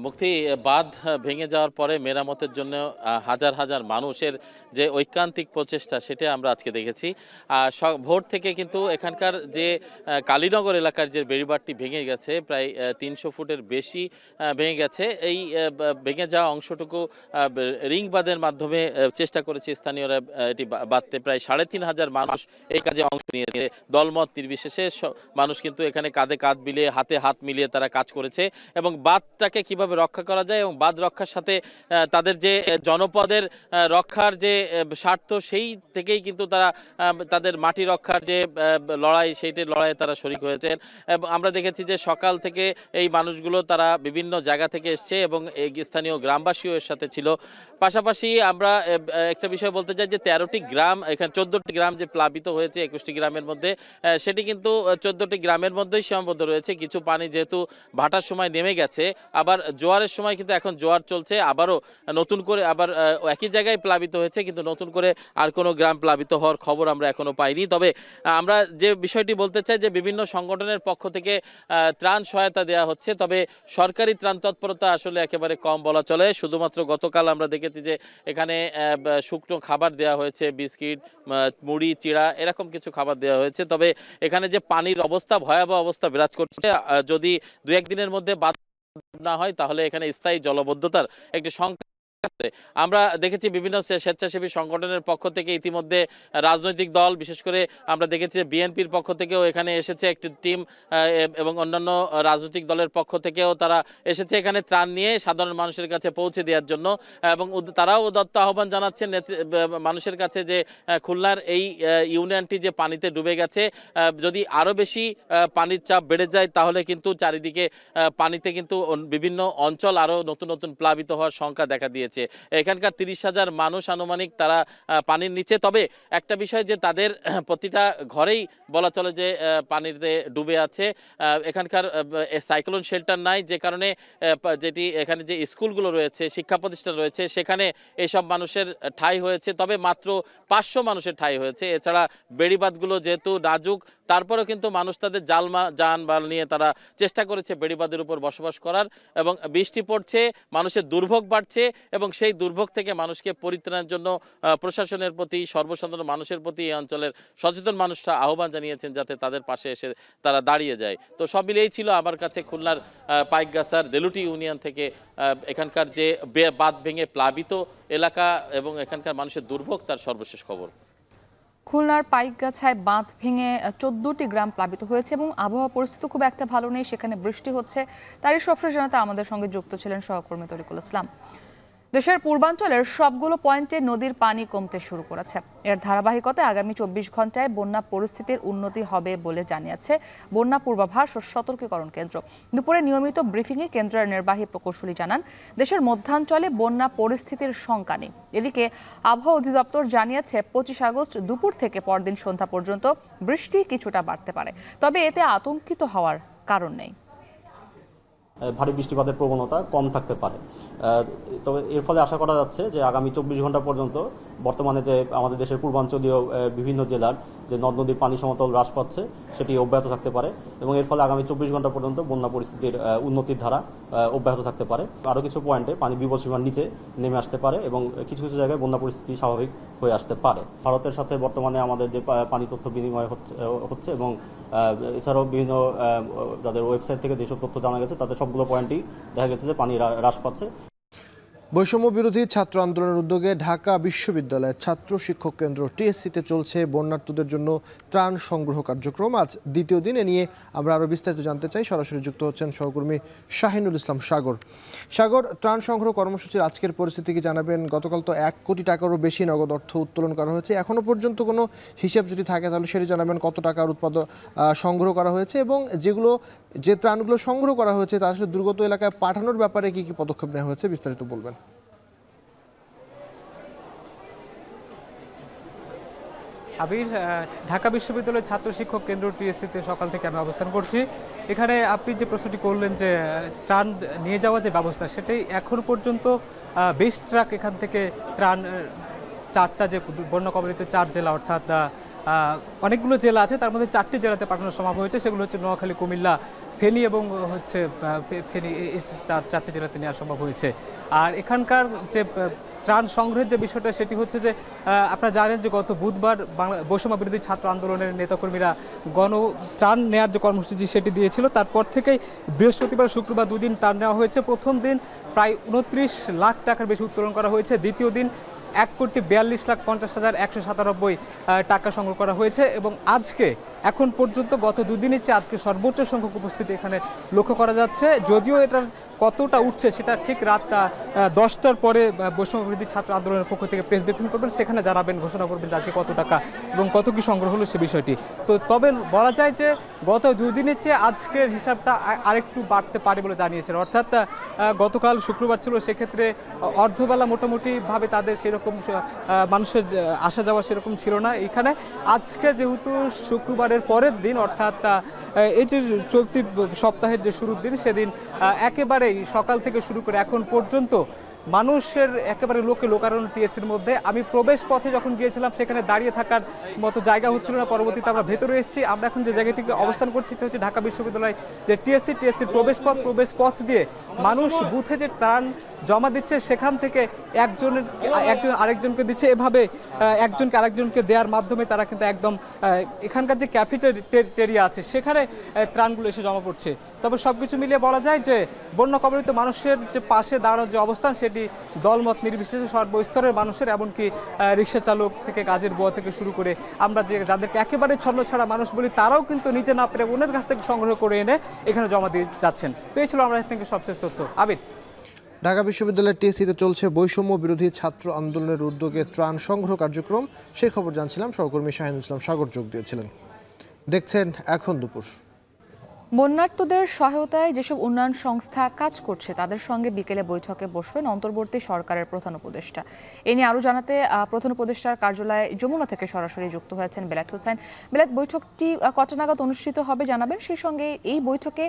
মুক্তি, বাঁধ ভেঙে যাওয়ার পরে মেরামতের জন্য হাজার হাজার মানুষের যে ঐকান্তিক প্রচেষ্টা, সেটা আমরা আজকে দেখেছি। ভোর থেকে কিন্তু এখানকার যে কালীনগর এলাকার যে বেড়িবাঁধটি ভেঙে গেছে, প্রায় 300 ফুটের বেশি ভেঙে গেছে। এই ভেঙে যাওয়া অংশটুকু রিং বাঁধের মাধ্যমে চেষ্টা করেছে স্থানীয়রা এটি বাঁধতে। প্রায় 3,500 মানুষ এই কাজে অংশ নিয়েছে। দলমত নির্বিশেষে মানুষ কিন্তু এখানে কাঁধে কাঁধ মিলিয়ে, হাতে হাত মিলিয়ে তারা কাজ করেছে এবং বাঁধটাকে কিভাবে রক্ষা করা যায় এবং বাঁধ রক্ষার সাথে তাদের যে জনপদের রক্ষার যে স্বার্থ, সেই থেকেই কিন্তু তারা তাদের মাটি রক্ষার যে লড়াই, সেইটির লড়াইয়ে তারা শরিক হয়েছেন। এবং আমরা দেখেছি যে সকাল থেকে এই মানুষগুলো তারা বিভিন্ন জায়গা থেকে এসছে এবং স্থানীয় গ্রামবাসীও এর সাথে ছিল। পাশাপাশি আমরা একটা বিষয় বলতে চাই যে 13টি গ্রাম, এখানে 14টি গ্রাম যে প্লাবিত হয়েছে 21টি গ্রামের মধ্যে, সেটি কিন্তু 14টি গ্রামের মধ্যেই সীমাবদ্ধ রয়েছে। কিছু পানি যেহেতু ভাটার সময় নেমে গেছে, আবার জোয়ারের সময় কিন্তু এখন জোয়ার চলছে, আবারও নতুন করে আবার একই জায়গায় প্লাবিত হয়েছে, কিন্তু নতুন করে আর কোনো গ্রাম প্লাবিত হওয়ার খবর আমরা এখনো পাইনি। তবে আমরা যে বিষয়টি বলতে চাই যে বিভিন্ন সংগঠনের পক্ষ থেকে ত্রাণ সহায়তা দেওয়া হচ্ছে, তবে সরকারি ত্রাণ তৎপরতা আসলে একেবারে কম বলা চলে। শুধুমাত্র গতকাল আমরা দেখেছি যে এখানে শুকনো খাবার দেওয়া হয়েছে, বিস্কিট, মুড়ি, চিড়া, এরকম কিছু খাবার দেওয়া হয়েছে। তবে এখানে যে পানির অবস্থা, ভয়াবহ অবস্থা বিরাজ করছে, যদি 2-1 দিনের মধ্যে না হয় তাহলে এখানে স্থায়ী জলবদ্ধতার একটি সংখ্যা। আমরা দেখেছি বিভিন্ন স্বেচ্ছাসেবী সংগঠনের পক্ষ থেকে ইতিমধ্যে রাজনৈতিক দল, বিশেষ করে আমরা দেখেছি যে বিএনপির পক্ষ থেকেও এখানে এসেছে একটি টিম এবং অন্যান্য রাজনৈতিক দলের পক্ষ থেকেও তারা এসেছে এখানে ত্রাণ নিয়ে সাধারণ মানুষের কাছে পৌঁছে দেওয়ার জন্য। এবং তারাও উদাত্ত আহ্বান জানাচ্ছেন মানুষের কাছে যে খুলনার এই ইউনিয়নটি যে পানিতে ডুবে গেছে, যদি আরও বেশি পানির চাপ বেড়ে যায় তাহলে কিন্তু চারিদিকে পানিতে কিন্তু বিভিন্ন অঞ্চল আরও নতুন নতুন প্লাবিত হওয়ার সংখ্যা দেখা দিয়েছে। এখানকার 30,000 মানুষ আনুমানিক তারা পানির নিচে। তবে একটা বিষয় যে তাদের প্রতিটা ঘরেই বলা চলে যে পানিতে ডুবে আছে। এখানকার সাইক্লোন শেল্টার নাই, যে কারণে যেটি এখানে যে স্কুলগুলো রয়েছে, শিক্ষা প্রতিষ্ঠান রয়েছে, সেখানে এইসব মানুষের ঠাঁই হয়েছে। তবে মাত্র 500 মানুষের ঠাঁই হয়েছে। এছাড়া বেড়িবাঁধগুলো যেহেতু নাজুক, তারপরেও কিন্তু মানুষ তাদের যানবাহন নিয়ে তারা চেষ্টা করেছে বেড়িবাঁধের উপর বসবাস করার। এবং বৃষ্টি পড়ছে, মানুষের দুর্ভোগ বাড়ছে এবং সেই দুর্ভোগ থেকে মানুষকে পরিত্রাণের জন্য প্রশাসনের প্রতি, সর্বসাধারণ মানুষের প্রতি এই অঞ্চলের সচেতন মানুষরা আহ্বান জানিয়েছেন যাতে তাদের পাশে এসে তারা দাঁড়িয়ে যায়। তো সব মিলিয়েই ছিল আমার কাছে খুলনার পাইকগাছার দেলুটি ইউনিয়ন থেকে এখানকার যে বাঁধ ভেঙে প্লাবিত এলাকা এবং এখানকার মানুষের দুর্ভোগ, তার সর্বশেষ খবর।
খুলনার পাইকগাছায় বাঁধ ভেঙে 14টি গ্রাম প্লাবিত হয়েছে এবং আবহাওয়া পরিস্থিতি খুব একটা ভালো নেই, সেখানে বৃষ্টি হচ্ছে। তারই সবশেষ জানাতে আমাদের সঙ্গে যুক্ত ছিলেন সহকর্মী তরিকুল ইসলাম। দেশের পূর্বাঞ্চলের সবগুলো পয়েন্টে নদীর পানি কমতে শুরু করেছে। এর ধারাবাহিকতায় আগামী 24 ঘন্টায় বন্যা পরিস্থিতির উন্নতি হবে বলে জানিয়েছে বন্যা পূর্বাভাস ও সতর্কীকরণ কেন্দ্র। দুপুরে নিয়মিত ব্রিফিংয়ে কেন্দ্রের নির্বাহী প্রকৌশলী জানান, দেশের মধ্যাঞ্চলে বন্যা পরিস্থিতির শঙ্কা নেই। এদিকে আবহাওয়া অধিদপ্তর জানিয়েছে 25 আগস্ট দুপুর থেকে পরদিন সন্ধ্যা পর্যন্ত বৃষ্টি কিছুটা বাড়তে পারে, তবে এতে আতঙ্কিত হওয়ার কারণ নেই।
ভারী বৃষ্টিপাতের প্রবণতা কম থাকতে পারে, তবে এর ফলে আশা করা যাচ্ছে যে আগামী 24 ঘন্টা পর্যন্ত বর্তমানে যে আমাদের দেশের পূর্বাঞ্চলীয় বিভিন্ন জেলার যে নদ নদীর পানি সমতল হ্রাস পাচ্ছে সেটি অব্যাহত থাকতে পারে এবং এর ফলে আগামী 24 ঘন্টা পর্যন্ত বন্যা পরিস্থিতির উন্নতির ধারা অব্যাহত থাকতে পারে। আরও কিছু পয়েন্টে পানি বিপদসীমার নিচে নেমে আসতে পারে এবং কিছু কিছু জায়গায় বন্যা পরিস্থিতি স্বাভাবিক হয়ে আসতে পারে। ভারতের সাথে বর্তমানে আমাদের যে পানি তথ্য বিনিময় হচ্ছে এবং এছাড়াও বিভিন্ন যাদের ওয়েবসাইট থেকে যেসব তথ্য জানা গেছে তাদের সবগুলো পয়েন্টই দেখা গেছে যে পানি হ্রাস পাচ্ছে।
বৈষম্য বিরোধী ছাত্র আন্দোলনের উদ্যোগে ঢাকা বিশ্ববিদ্যালয়ের ছাত্র শিক্ষক কেন্দ্র টিএসসিতে চলছে বন্যার্তদের জন্য ত্রাণ সংগ্রহ কার্যক্রম। আজ দ্বিতীয় দিন। এ নিয়ে আমরা আরও বিস্তারিত জানতে চাই। সরাসরি যুক্ত হচ্ছেন সহকর্মী শাহিনুল ইসলাম সাগর। সাগর, ত্রাণ সংগ্রহ কর্মসূচির আজকের পরিস্থিতি কি জানাবেন? গতকাল তো 1 কোটি টাকারও বেশি নগদ অর্থ উত্তোলন করা হয়েছে। এখনও পর্যন্ত কোনো হিসাব যদি থাকে তাহলে সেটি জানাবেন, কত টাকার সংগ্রহ করা হয়েছে এবং যে ত্রাণগুলো সংগ্রহ করা হয়েছে তা আসলে দুর্গত এলাকায় পাঠানোর ব্যাপারে কি কি পদক্ষেপ নেওয়া হয়েছে, বিস্তারিত বলবেন।
আবির, ঢাকা বিশ্ববিদ্যালয়ের ছাত্র শিক্ষক কেন্দ্র টিএসসিতে সকাল থেকে আমি অবস্থান করছি। এখানে আপনি যে প্রশ্নটি করলেন যে ত্রাণ নিয়ে যাওয়া যে ব্যবস্থা, সেটাই এখন পর্যন্ত 20 ট্রাক এখান থেকে ত্রাণ 4টা যে বন্যা কবলিত 4 জেলা, অর্থাৎ অনেকগুলো জেলা আছে, তার মধ্যে 4টি জেলাতে পাঠানো সম্ভব হয়েছে। সেগুলো হচ্ছে নোয়াখালী, কুমিল্লা, ফেনী এবং ফেনী, এই 4টি জেলাতে নেওয়া সম্ভব হয়েছে। আর এখানকার যে ত্রাণ সংগ্রহের যে বিষয়টা সেটি হচ্ছে যে আপনারা জানেন যে গত বুধবার বৈষম্য বিরোধী ছাত্র আন্দোলনের নেতাকর্মীরা ত্রাণ নেওয়ার যে কর্মসূচি সেটি দিয়েছিল। তারপর থেকেই বৃহস্পতিবার, শুক্রবার 2 দিন ত্রাণ নেওয়া হয়েছে। প্রথম দিন প্রায় 29 লাখ টাকার বেশি উত্তোলন করা হয়েছে। দ্বিতীয় দিন 1,42,50,197 টাকা সংগ্রহ করা হয়েছে এবং এখন পর্যন্ত গত 2 দিনের চেয়ে আজকে সর্বোচ্চ সংখ্যক উপস্থিতি এখানে লক্ষ্য করা যাচ্ছে। যদিও এটার কতটা উঠছে সেটা ঠিক রাত 10টার পরে বৈষম্য বিরোধী ছাত্র আন্দোলনের পক্ষ থেকে প্রেস ব্রিফিং করবেন, সেখানে জানাবেন, ঘোষণা করবেন আজকে কত টাকা এবং কত কি সংগ্রহ হলো সে বিষয়টি। তো তবে বলা যায় যে গত 2 দিনের চেয়ে আজকের হিসাবটা আরেকটু বাড়তে পারে বলে জানিয়েছেন। অর্থাৎ গতকাল শুক্রবার ছিল, সেক্ষেত্রে অর্ধবেলা মোটামুটিভাবে তাদের সেরকম মানুষের আসা যাওয়া সেরকম ছিল না এখানে। আজকে যেহেতু শুক্রবারের পরের দিন, অর্থাৎ এই যে চলতি সপ্তাহের যে শুরুর দিন, সেদিন একেবারেই সকাল থেকে শুরু করে এখন পর্যন্ত মানুষের একেবারে লোকারণ্য টিএসসির মধ্যে। আমি প্রবেশ পথে যখন গিয়েছিলাম সেখানে দাঁড়িয়ে থাকার মতো জায়গা হচ্ছিল না। পরবর্তীতে আমরা ভেতরে এসেছি। আমরা এখন যে জায়গাটিকে অবস্থান করছি সেটা হচ্ছে ঢাকা বিশ্ববিদ্যালয় যে টিএসসির প্রবেশ পথ দিয়ে মানুষ বুথে যে ত্রাণ জমা দিচ্ছে সেখান থেকে একজন আরেকজনকে দিচ্ছে। এভাবে একজনকে আরেকজনকে দেওয়ার মাধ্যমে তারা কিন্তু একদম এখানকার যে ক্যাফেটেরিয়া আছে সেখানে ত্রাণগুলো এসে জমা পড়ছে। তবে সবকিছু মিলিয়ে বলা যায় যে বন্যা কবলিত মানুষের যে পাশে দাঁড়ানোর যে অবস্থান সেটি দলমত নির্বিশেষে সর্বস্তরের মানুষের, এমনকি রিক্সা চালক থেকে কাজের বুয়া থেকে শুরু করে আমরা যাদেরকে একেবারে ছন্নছাড়া মানুষ বলি, তারাও কিন্তু নিজে না পেরে অন্যের কাছ থেকে সংগ্রহ করে এনে এখানে জমা দিয়ে যাচ্ছেন। তো এই ছিল আমরা থেকে সবশেষ তথ্য। আবির,
ঢাকা বিশ্ববিদ্যালয়ের টিএসসিতে চলছে বৈষম্য বিরোধী ছাত্র আন্দোলনের উদ্যোগে ত্রাণ সংগ্রহ কার্যক্রম। সেই খবর জানছিলাম, সহকর্মী শাহিনুল ইসলাম সাগর যোগ দিয়েছিলেন। দেখছেন এখন দুপুর।
বন্যার্তদের সহায়তায় যেসব উন্নয়ন সংস্থা কাজ করছে তাদের সঙ্গে বিকেলে বৈঠকে বসবেন অন্তর্বর্তী সরকারের প্রধান উপদেষ্টা। এ নিয়ে আরও জানাতে প্রধান উপদেষ্টার কার্যালয়ে যমুনা থেকে সরাসরি যুক্ত হয়েছেন বেলায়েত হোসেন। বেলায়েত, বৈঠকটি কত নাগাদ অনুষ্ঠিত হবে জানাবেন, সেই সঙ্গে এই বৈঠকে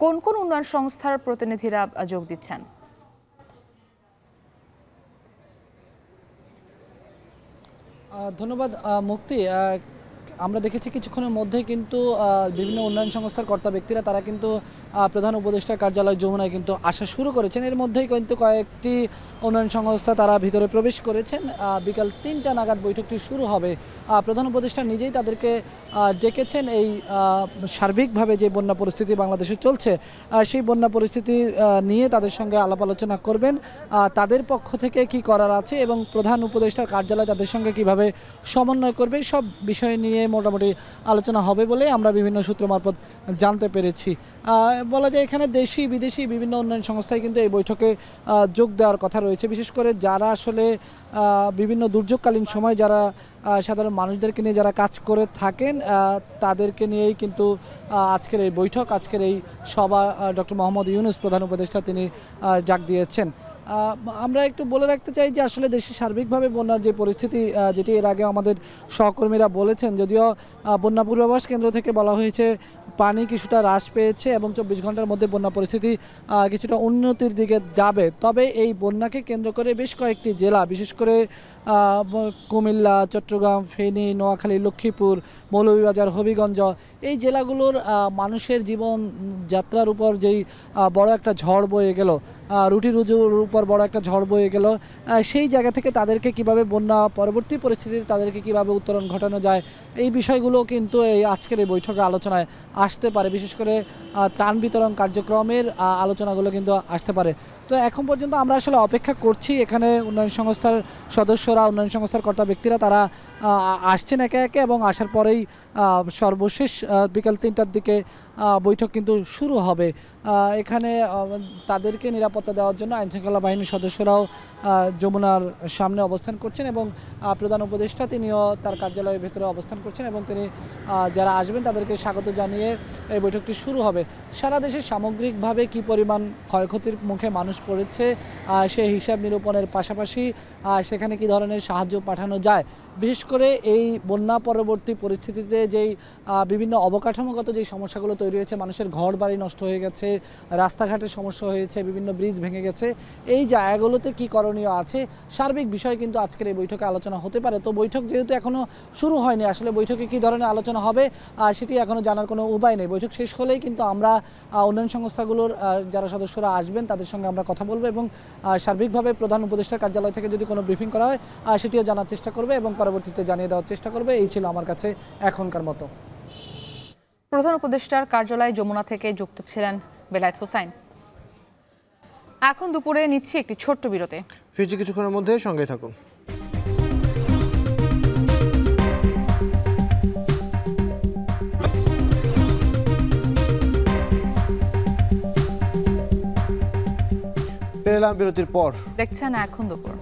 কোন কোন উন্নয়ন সংস্থার প্রতিনিধিরা যোগ দিচ্ছেন?
ধন্যবাদ মুক্তি। আমরা দেখেছি কিছুক্ষণের মধ্যেই কিন্তু বিভিন্ন উন্নয়ন সংস্থার কর্তা ব্যক্তিরা তারা কিন্তু প্রধান উপদেষ্টার কার্যালয় যমুনায় কিন্তু আসা শুরু করেছেন। এর মধ্যেই কিন্তু কয়েকটি উন্নয়ন সংস্থা তারা ভিতরে প্রবেশ করেছেন। বিকাল 3টা নাগাদ বৈঠকটি শুরু হবে। প্রধান উপদেষ্টা নিজেই তাদেরকে ডেকেছেন এই সার্বিকভাবে যে বন্যা পরিস্থিতি বাংলাদেশে চলছে সেই বন্যা পরিস্থিতি নিয়ে তাদের সঙ্গে আলাপ আলোচনা করবেন, তাদের পক্ষ থেকে কি করার আছে এবং প্রধান উপদেষ্টার কার্যালয় তাদের সঙ্গে কিভাবে সমন্বয় করবে, সব বিষয় নিয়ে মোটামুটি আলোচনা হবে বলে আমরা বিভিন্ন সূত্র মারফত জানতে পেরেছি। বলা যায় এখানে দেশি বিদেশি বিভিন্ন উন্নয়ন সংস্থায় কিন্তু এই বৈঠকে যোগ দেওয়ার কথা রয়েছে। বিশেষ করে যারা আসলে বিভিন্ন দুর্যোগকালীন সময় যারা সাধারণ মানুষদেরকে নিয়ে যারা কাজ করে থাকেন তাদেরকে নিয়েই কিন্তু আজকের এই বৈঠক, আজকের এই সভা ডক্টর মোহাম্মদ ইউনূস প্রধান উপদেষ্টা তিনি ডাক দিয়েছেন। আমরা একটু বলে রাখতে চাই যে আসলে দেশে সার্বিকভাবে বন্যার যে পরিস্থিতি, যেটি এর আগে আমাদের সহকর্মীরা বলেছেন, যদিও বন্যা পূর্বাভাস কেন্দ্র থেকে বলা হয়েছে পানি কিছুটা হ্রাস পেয়েছে এবং 24 ঘন্টার মধ্যে বন্যা পরিস্থিতি কিছুটা উন্নতির দিকে যাবে। তবে এই বন্যাকে কেন্দ্র করে বেশ কয়েকটি জেলা, বিশেষ করে কুমিল্লা, চট্টগ্রাম, ফেনী, নোয়াখালী, লক্ষ্মীপুর, মৌলভীবাজার, হবিগঞ্জ, এই জেলাগুলোর মানুষের জীবন যাত্রার উপর যেই বড় একটা ঝড় বয়ে গেল, রুটি রুজির উপর বড় একটা ঝড় বয়ে গেল, সেই জায়গা থেকে তাদেরকে কিভাবে বন্যা পরবর্তী পরিস্থিতিতে তাদেরকে কিভাবে উত্তরণ ঘটানো যায়, এই বিষয়গুলো কিন্তু এই আজকের এই বৈঠকে আলোচনায় আসতে পারে। বিশেষ করে ত্রাণ বিতরণ কার্যক্রমের আলোচনাগুলো কিন্তু আসতে পারে। তো এখন পর্যন্ত আমরা আসলে অপেক্ষা করছি, এখানে উন্নয়ন সংস্থার সদস্যরা, উন্নয়ন সংস্থার কর্তা ব্যক্তিরা তারা আসছেন একে একে, এবং আসার পরেই সর্বশেষ বিকাল 3টার দিকে বৈঠক কিন্তু শুরু হবে। এখানে তাদেরকে নিরাপত্তা দেওয়ার জন্য আইনশৃঙ্খলা বাহিনীর সদস্যরাও যমুনার সামনে অবস্থান করছেন এবং প্রধান উপদেষ্টা তিনিও তার কার্যালয়ের ভেতরে অবস্থান করছেন এবং তিনি যারা আসবেন তাদেরকে স্বাগত জানিয়ে এই বৈঠকটি শুরু হবে। সারা দেশে সামগ্রিকভাবে কি পরিমাণ ক্ষয়ক্ষতির মুখে মানুষ পড়েছে সেই হিসাব নিরূপণের পাশাপাশি সেখানে কি ধরনের সাহায্য পাঠানো যায়, বিশেষ করে এই বন্যা পরবর্তী পরিস্থিতিতে যেই বিভিন্ন অবকাঠামোগত যেই সমস্যাগুলো তৈরি হয়েছে, মানুষের ঘর বাড়ি নষ্ট হয়ে গেছে, রাস্তাঘাটের সমস্যা হয়েছে, বিভিন্ন ব্রিজ ভেঙে গেছে, এই জায়গাগুলোতে কি করণীয় আছে সার্বিক বিষয় কিন্তু আজকের এই বৈঠকে আলোচনা হতে পারে। তো বৈঠক যেহেতু এখনও শুরু হয়নি, আসলে বৈঠকে কী ধরনের আলোচনা হবে সেটি এখনও জানার কোনো উপায় নেই। বৈঠক শেষ হলেই কিন্তু আমরা উন্নয়ন সংস্থাগুলোর যারা সদস্যরা আসবেন তাদের সঙ্গে আমরা কথা বলবো এবং সার্বিকভাবে প্রধান উপদেষ্টার কার্যালয় থেকে যদি কোনো ব্রিফিং করা হয় সেটিও জানার চেষ্টা করবে এবং পরবর্তীতে জানিয়ে দেওয়ার চেষ্টা করবে। এই ছিল আমার কাছে এখনকার মতো।
প্রধান উপদেষ্টার কার্যালয় যমুনা থেকে যুক্ত ছিলেন বেলায়েত হোসাইন। এখন দুপুরে নিচ্ছি একটি ছোট্ট বিরতি,
ফিরছি কিছুক্ষণের মধ্যে, সঙ্গে থাকুন। পেলাম বিরতির পর
দেখছেন এখন দুপুর।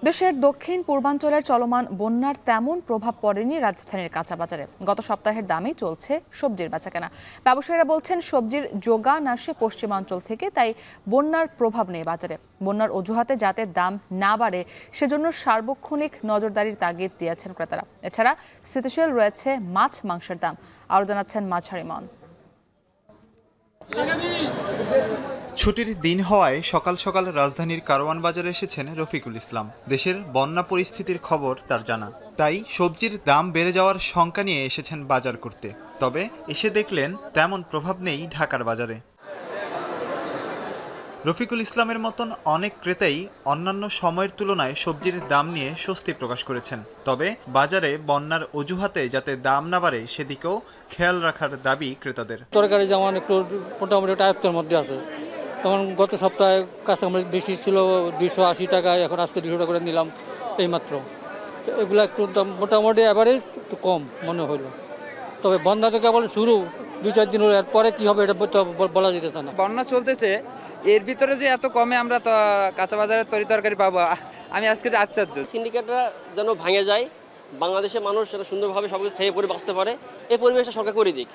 দেশের দক্ষিণ পূর্বাঞ্চলের চলমান বন্যার তেমন প্রভাব পড়েনি রাজধানীর কাঁচা বাজারে। গত সপ্তাহের দামেই চলছে সবজির বেচাকেনা। ব্যবসায়ীরা বলছেন সবজির যোগান আসে পশ্চিমাঞ্চল থেকে, তাই বন্যার প্রভাব নেই বাজারে। বন্যার অজুহাতে যাতে দাম না বাড়ে সেজন্য সার্বক্ষণিক নজরদারির তাগিদ দিয়েছেন ক্রেতারা। এছাড়া স্থিতিশীল রয়েছে মাছ মাংসের দাম। আরও জানাচ্ছেন মাঝারি মন।
ছুটির দিন হওয়ায় সকাল সকাল রাজধানীর কারওয়ান বাজারে এসেছেন রফিকুল ইসলাম। দেশের বন্যা পরিস্থিতির খবর তার জানা, তাই সবজির দাম বেড়ে যাওয়ার শঙ্কা নিয়ে এসেছেন বাজার করতে। তবে এসে দেখলেন তেমন প্রভাব নেই ঢাকার বাজারে। রফিকুল ইসলামের মতন অনেক ক্রেতাই অন্যান্য সময়ের তুলনায় সবজির দাম নিয়ে স্বস্তি প্রকাশ করেছেন। তবে বাজারে বন্যার অজুহাতে যাতে দাম না বাড়ে সেদিকেও খেয়াল রাখার দাবি ক্রেতাদের।
তরকারি যেমন একটু মোটামুটি আয়ত্তের মধ্যে আছে, যেমন গত সপ্তাহে কাঁচামরিচ বেশি ছিল 280 টাকায়, এখন আজকে 200 টাকা করে নিলাম এইমাত্র। এগুলো একটু মোটামুটি অ্যাভারেজ একটু কম মনে হলো। তবে বন্যা তো কেবল শুরু, 2-4 দিন হলো, এরপরে কী হবে এটা বলা যেতেছে না।
বন্যা চলতেছে, এর ভিতরে যে এত কমে আমরা তো কাঁচা বাজারের তরকারি পাবো, আমি আজকে আশ্চর্য।
সিন্ডিকেটরা যেন ভাঙে যায়, বাংলাদেশের মানুষ যেন সুন্দরভাবে সবকিছু খেয়ে পরে বাঁচতে পারে, এই পরিবেশটা সরকার করে দিক।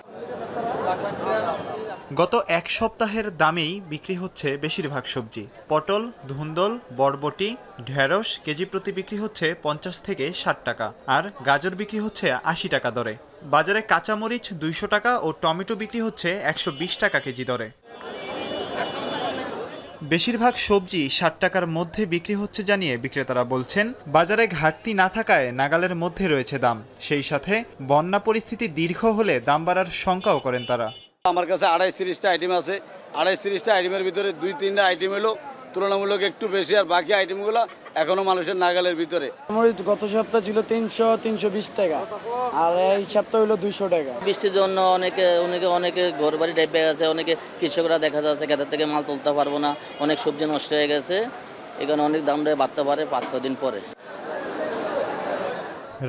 গত এক সপ্তাহের দামেই বিক্রি হচ্ছে বেশিরভাগ সবজি। পটল, ধুন্দল, বরবটি, ঢেঁড়স কেজি প্রতি বিক্রি হচ্ছে 50 থেকে 60 টাকা, আর গাজর বিক্রি হচ্ছে 80 টাকা দরে। বাজারে কাঁচামরিচ 200 টাকা ও টমেটো বিক্রি হচ্ছে 120 টাকা কেজি দরে। বেশিরভাগ সবজি 60 টাকার মধ্যে বিক্রি হচ্ছে জানিয়ে বিক্রেতারা বলছেন, বাজারে ঘাটতি না থাকায় নাগালের মধ্যে রয়েছে দাম। সেই সাথে বন্যা পরিস্থিতি দীর্ঘ হলে দাম বাড়ার শঙ্কাও করেন তারা।
আমার কাছে 28-30টা আইটেম আছে, 28-30টা আইটেমের ভিতরে 2-3টা আইটেম হলো তুলনামূলক একটু বেশি, আর বাকি আইটেমগুলো এখনো মানুষের নাগালের ভিতরে।
মরিচ গত সপ্তাহ ছিল 300-320 টাকা, আর এই সপ্তাহ হলো 200 টাকা।
বৃষ্টির জন্য অনেকে ঘর বাড়ি ডেবে গেছে, অনেকে কৃষকরা দেখা যাচ্ছে ক্ষেতের থেকে মাল তুলতে পারবো না, অনেক সবজি নষ্ট হয়ে গেছে। এখানে অনেক দামটা বাড়তে পারে 5-6 দিন পরে।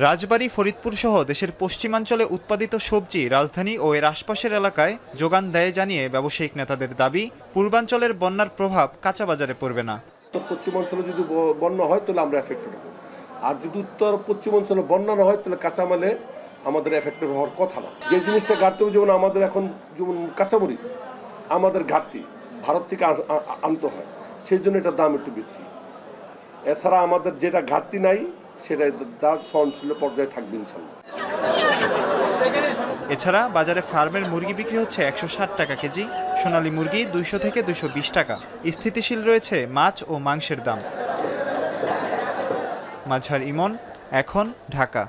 রাজবাড়ী, ফরিদপুর সহ দেশের পশ্চিমাঞ্চলে উৎপাদিত সবজি রাজধানী ও এর আশপাশের এলাকায় যোগান দেয় জানিয়ে ব্যবসায়িক নেতাদের দাবি, পূর্বাঞ্চলের বন্যার প্রভাব কাঁচা বাজারে পড়বে না।
উত্তর পশ্চিমাঞ্চলে যদি বন্যা হয় তাহলে আমরা এফেক্টেড হব, আর যদি উত্তর পশ্চিমাঞ্চলে বন্যা না হয় তাহলে কাঁচামালে আমাদের এফেক্টেড হওয়ার কথা না। যে জিনিসটা ঘাটতি হবে, যেমন আমাদের এখন যেমন কাঁচামরিচ আমাদের ঘাটতি, ভারত থেকে আনতে হয়, সেই জন্য এটার দাম একটু বৃদ্ধি। এছাড়া আমাদের যেটা ঘাটতি নাই সেটা দাম সহনশীল পর্যায়ে থাকবে ইনশাল্লাহ।
এছাড়া বাজারে ফার্মের মুরগি বিক্রি হচ্ছে 160 টাকা কেজি, সোনালী মুরগি 200 থেকে 220 টাকা। স্থিতিশীল রয়েছে মাছ ও মাংসের দাম। মাঝার ইমন, এখন, ঢাকা।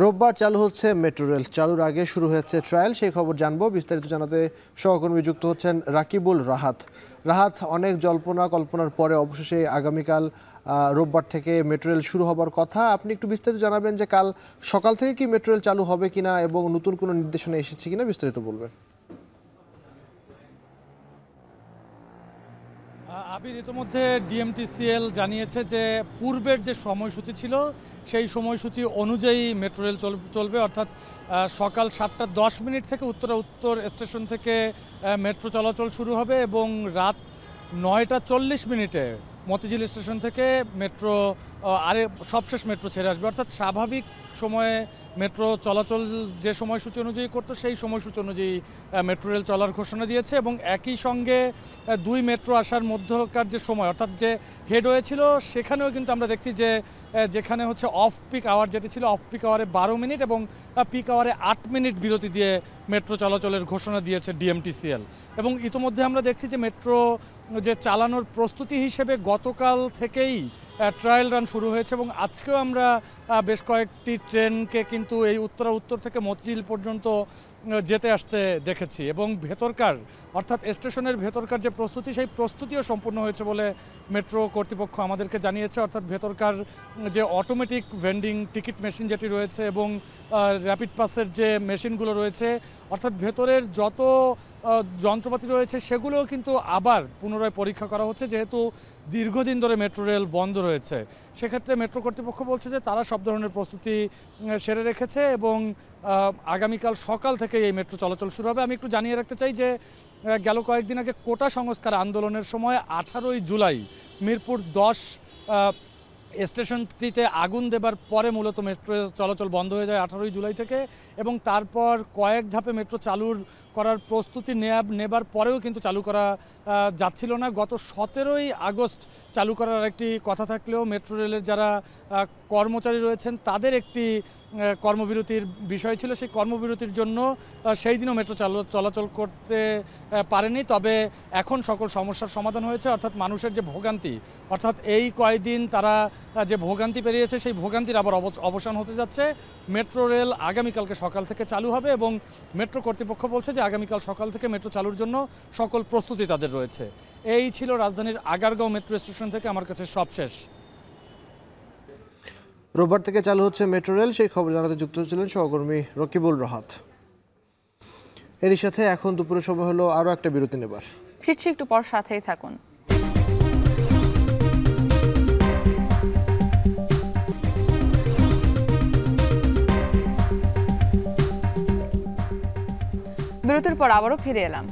রোববার চালু হচ্ছে মেট্রো রেল। চালুর আগে শুরু হয়েছে ট্রায়াল, সেই খবর জানবো। বিস্তারিত জানাতে সহকর্মী যুক্ত হচ্ছেন রাকিবুল রাহাত। রাহাত, অনেক জল্পনা কল্পনার পরে অবশেষে আগামীকাল রোববার থেকে মেট্রো রেল শুরু হবার কথা। আপনি একটু বিস্তারিত জানাবেন যে কাল সকাল থেকে কি মেট্রো রেল চালু হবে কিনা এবং নতুন কোনো নির্দেশনা এসেছে কিনা, বিস্তারিত বলবেন।
আবির, ইতিমধ্যে ডিএমটিসিএল জানিয়েছে যে পূর্বের যে সময়সূচি ছিল সেই সময়সূচি অনুযায়ী মেট্রো রেল চলবে, অর্থাৎ সকাল 7:10 থেকে উত্তর স্টেশন থেকে মেট্রো চলাচল শুরু হবে এবং রাত 9:40 মতিঝিল স্টেশন থেকে মেট্রো সবশেষ মেট্রো ছেড়ে আসবে। অর্থাৎ স্বাভাবিক সময়ে মেট্রো চলাচল যে সময়সূচি অনুযায়ী করতো সেই সময়সূচি অনুযায়ী মেট্রো রেল চলার ঘোষণা দিয়েছে এবং একই সঙ্গে 2 মেট্রো আসার মধ্যকার যে সময়, অর্থাৎ যে হেডওয়ে ছিল সেখানেও কিন্তু আমরা দেখছি যে যেখানে হচ্ছে অফ পিক আওয়ার যেটি ছিল, অফ পিক আওয়ারে 12 মিনিট এবং পিক আওয়ারে 8 মিনিট বিরতি দিয়ে মেট্রো চলাচলের ঘোষণা দিয়েছে ডিএমটিসিএল। এবং ইতিমধ্যে আমরা দেখছি যে মেট্রো যে চালানোর প্রস্তুতি হিসেবে গতকাল থেকেই ট্রায়াল রান শুরু হয়েছে এবং আজকেও আমরা বেশ কয়েকটি ট্রেনকে কিন্তু এই উত্তর থেকে মতিঝিল পর্যন্ত যেতে আসতে দেখেছি এবং ভেতরকার অর্থাৎ স্টেশনের ভেতরকার যে প্রস্তুতি সেই প্রস্তুতিও সম্পূর্ণ হয়েছে বলে মেট্রো কর্তৃপক্ষ আমাদেরকে জানিয়েছে। অর্থাৎ ভেতরকার যে অটোমেটিক ভেন্ডিং টিকিট মেশিন যেটি রয়েছে এবং র্যাপিড পাসের যে মেশিনগুলো রয়েছে, অর্থাৎ ভেতরের যত যন্ত্রপাতি রয়েছে সেগুলোও কিন্তু আবার পুনরায় পরীক্ষা করা হচ্ছে, যেহেতু দীর্ঘদিন ধরে মেট্রো রেল বন্ধ রয়েছে। সেক্ষেত্রে মেট্রো কর্তৃপক্ষ বলছে যে তারা সব ধরনের প্রস্তুতি সেরে রেখেছে এবং আগামীকাল সকাল থেকে এই মেট্রো চলাচল শুরু হবে। আমি একটু জানিয়ে রাখতে চাই যে গেল কয়েকদিন আগে কোটা সংস্কার আন্দোলনের সময় 18ই জুলাই মিরপুর 10 স্টেশনটিতে আগুন দেবার পরে মূলত মেট্রো চলাচল বন্ধ হয়ে যায় 18ই জুলাই থেকে এবং তারপর কয়েক ধাপে মেট্রো চালুর করার প্রস্তুতি নেবার পরেও কিন্তু চালু করা যাচ্ছিল না। গত 17ই আগস্ট চালু করার একটি কথা থাকলেও মেট্রো রেলের যারা কর্মচারী রয়েছেন তাদের একটি কর্মবিরতির বিষয় ছিল, সেই কর্মবিরতির জন্য সেই দিনও মেট্রো চলাচল করতে পারেনি। তবে এখন সকল সমস্যার সমাধান হয়েছে, অর্থাৎ মানুষের যে ভোগান্তি, অর্থাৎ এই কয়েকদিন তারা যে ভোগান্তি পেরিয়েছে সেই ভোগান্তির আবার অবসান হতে যাচ্ছে। মেট্রো রেল আগামীকালকে সকাল থেকে চালু হবে এবং মেট্রো কর্তৃপক্ষ বলছে যে আগামীকাল সকাল থেকে মেট্রো চালুর জন্য সকল প্রস্তুতি তাদের রয়েছে। এই ছিল রাজধানীর আগারগাঁও মেট্রো স্টেশন থেকে আমার কাছে সবশেষ।
রোববার থেকে চালু হচ্ছে মেট্রো রেল, সেই খবর জানাতে যুক্ত হচ্ছিলেন সহকর্মী রকিবুল রাহাত। এরই সাথে এখন দুপুরের সময় হলো আরও একটা বিরতি নেবার।
ফিরছি একটু পর, সাথেই থাকুন। বিরতির পর আবারও ফিরে এলাম।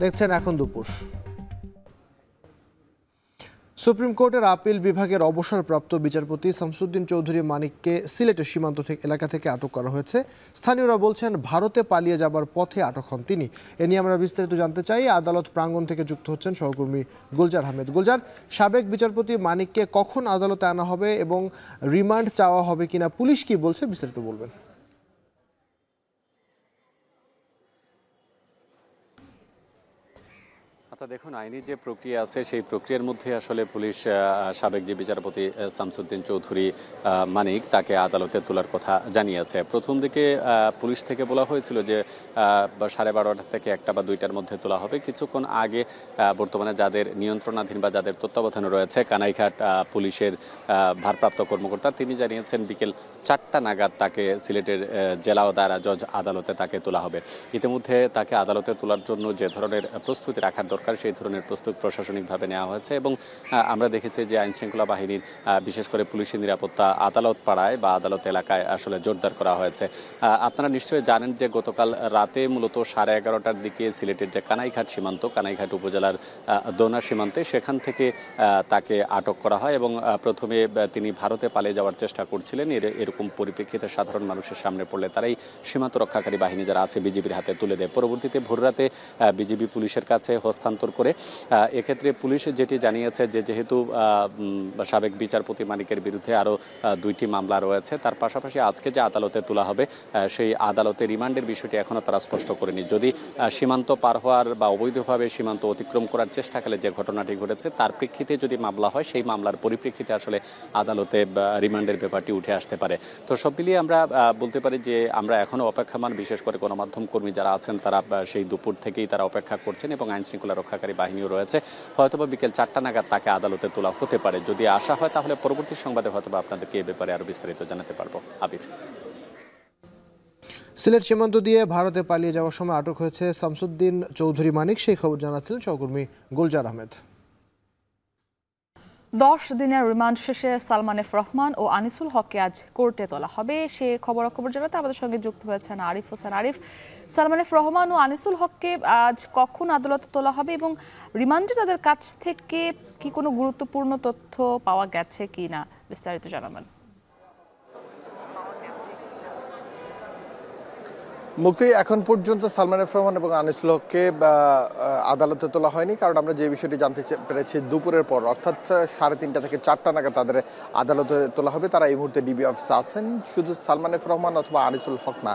দেখছেন এখন দুপুর। সুপ্রিম কোর্টের আপিল বিভাগের অবসরপ্রাপ্ত বিচারপতি শামসুদ্দিন চৌধুরী মানিককে সিলেটের সীমান্ত এলাকা থেকে আটক করা হয়েছে। স্থানীয়রা বলছেন ভারতে পালিয়ে যাবার পথে আটক হন তিনি। এ নিয়ে আমরা বিস্তারিত জানতে চাই। আদালত প্রাঙ্গণ থেকে যুক্ত হচ্ছেন সহকর্মী গুলজার আহমেদ। গুলজার, সাবেক বিচারপতি মানিককে কখন আদালতে আনা হবে এবং রিমান্ড চাওয়া হবে কিনা, পুলিশ কি বলছে, বিস্তারিত বলবেন।
দেখুন, আইনি যে প্রক্রিয়া আছে সেই প্রক্রিয়ার মধ্যে আসলে পুলিশ সাবেক যে বিচারপতি শামসুদ্দিন চৌধুরী মানিক তাকে আদালতে তোলার কথা জানিয়েছে। প্রথম দিকে পুলিশ থেকে বলা হয়েছিল যে 12:30 থেকে 1টা বা 2টার মধ্যে তোলা হবে। কিছুক্ষণ আগে বর্তমানে যাদের নিয়ন্ত্রণাধীন বা যাদের তত্ত্বাবধানে রয়েছে কানাইঘাট পুলিশের ভারপ্রাপ্ত কর্মকর্তা, তিনি জানিয়েছেন বিকেল 4টা নাগাদ তাকে সিলেটের জেলা ও দায়রা জজ আদালতে তাকে তোলা হবে। ইতিমধ্যে তাকে আদালতে তোলার জন্য যে ধরনের প্রস্তুতি রাখার দরকার দরকার সেই ধরনের প্রস্তুত প্রশাসনিকভাবে নেওয়া হয়েছে এবং আমরা দেখেছি যে আইনশৃঙ্খলা বাহিনীর বিশেষ করে পুলিশি নিরাপত্তা আদালত পাড়ায় বা আদালত এলাকায় আসলে জোরদার করা হয়েছে। আপনারা নিশ্চয়ই জানেন যে গতকাল রাতে মূলত 11:30টার দিকে সিলেটের যে কানাইঘাট সীমান্ত, কানাইঘাট উপজেলার দোনা সীমান্তে, সেখান থেকে তাকে আটক করা হয় এবং প্রথমে তিনি ভারতে পালিয়ে যাওয়ার চেষ্টা করছিলেন। এরকম পরিপ্রেক্ষিতে সাধারণ মানুষের সামনে পড়লে তারাই সীমান্ত রক্ষাকারী বাহিনী যারা আছে বিজিবির হাতে তুলে দেয়। পরবর্তীতে ভোররাতে বিজিবি পুলিশের কাছে হস্তান্তর করে এক্ষেত্রে পুলিশ যেটি জানিয়েছে যে যেহেতু সাবেক বিচারপতি মানিকের বিরুদ্ধে আরও 2টি মামলা রয়েছে, তার পাশাপাশি আজকে যে আদালতে তোলা হবে সেই আদালতে রিমান্ডের বিষয়টি এখনও তারা স্পষ্ট করেনি। যদি সীমান্ত পার হওয়ার বা অবৈধভাবে সীমান্ত অতিক্রম করার চেষ্টাকালে যে ঘটনাটি ঘটেছে তার প্রেক্ষিতে যদি মামলা হয়, সেই মামলার পরিপ্রেক্ষিতে আসলে আদালতে রিমান্ডের ব্যাপারটি উঠে আসতে পারে। তো সব মিলিয়ে আমরা বলতে পারি যে আমরা এখনও অপেক্ষামান, বিশেষ করে গণমাধ্যম কর্মী যারা আছেন তারা সেই দুপুর থেকেই তারা অপেক্ষা করছেন এবং আইনশৃঙ্খলা রক্ষাকারী বাহিনীও রয়েছে। হয়তোবা বিকেল 4টা নাগাদ তাকে আদালতে তোলা হতে পারে। যদি আসা হয় তাহলে পরবর্তী সংবাদে হয়তোবা আপনাদেরকে এ ব্যাপারে আরও বিস্তারিত জানাতে পারবো। আবির।
সিলেট সীমান্ত দিয়ে ভারতে পালিয়ে যাওয়ার সময় আটক হয়েছে শামসুদ্দিন চৌধুরী মানিক, সেই খবর জানাচ্ছিলেন সহকর্মী গুলজার আহমেদ।
10 দিনের রিমান্ড শেষে সালমান এফ রহমান ও আনিসুল হককে আজ কোর্টে তোলা হবে। সে খবর জানাতে আমাদের সঙ্গে যুক্ত হয়েছেন আরিফ হোসেন। আরিফ, সালমান এফ রহমান ও আনিসুল হককে আজ কখন আদালতে তোলা হবে এবং রিমান্ডে তাদের কাছ থেকে কি কোনো গুরুত্বপূর্ণ তথ্য পাওয়া গেছে কি না, বিস্তারিত জানাবেন।
মুক্তি, এখন পর্যন্ত সালমান এফ রহমান এবং আনিসুল হককে আদালতে তোলা হয়নি, কারণ আমরা যে বিষয়টি জানতে পেরেছি দুপুরের পর অর্থাৎ 3:30 থেকে 4টা নাগাদ তাদের আদালতে তোলা হবে। তারা এই মুহূর্তে ডিবি অফিসে আছেন। শুধু সালমান এফ রহমান অথবা আনিসুল হক না,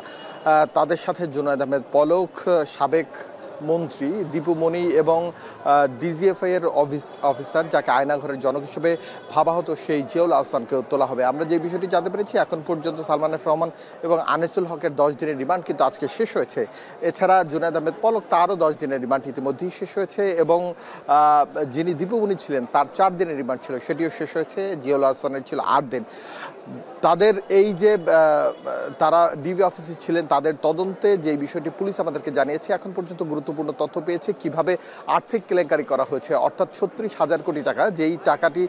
তাদের সাথে জুনায়েদ আহমেদ পলক, সাবেক মন্ত্রী দীপু মনি এবং ডিজিএফআই এর অফিসার যাকে আয়নাঘরের জনক হিসেবে ভাবা হতো সেই জিয়াউল আহসানকেও তোলা হবে। আমরা যে বিষয়টি জানতে পেরেছি এখন পর্যন্ত সালমান এফ রহমান এবং আনিসুল হকের 10 দিনের রিমান্ড কিন্তু আজকে শেষ হয়েছে। এছাড়া জুনায়েদ আহমেদ পলক তারও 10 দিনের রিমান্ড ইতিমধ্যেই শেষ হয়েছে এবং যিনি দীপু মনি ছিলেন তার 4 দিনের রিমান্ড ছিল, সেটিও শেষ হয়েছে। জিয়াউল আহসানের ছিল 8 দিন। তাদের এই যে তারা ডিবি অফিসে ছিলেন, তাদের তদন্তে যে বিষয়টি পুলিশ আমাদেরকে জানিয়েছে, এখন পর্যন্ত গুরুত্বপূর্ণ তথ্য পেয়েছে কিভাবে আর্থিক কেলেঙ্কারি করা হয়েছে। অর্থাৎ 36,000 কোটি টাকা, যেই টাকাটি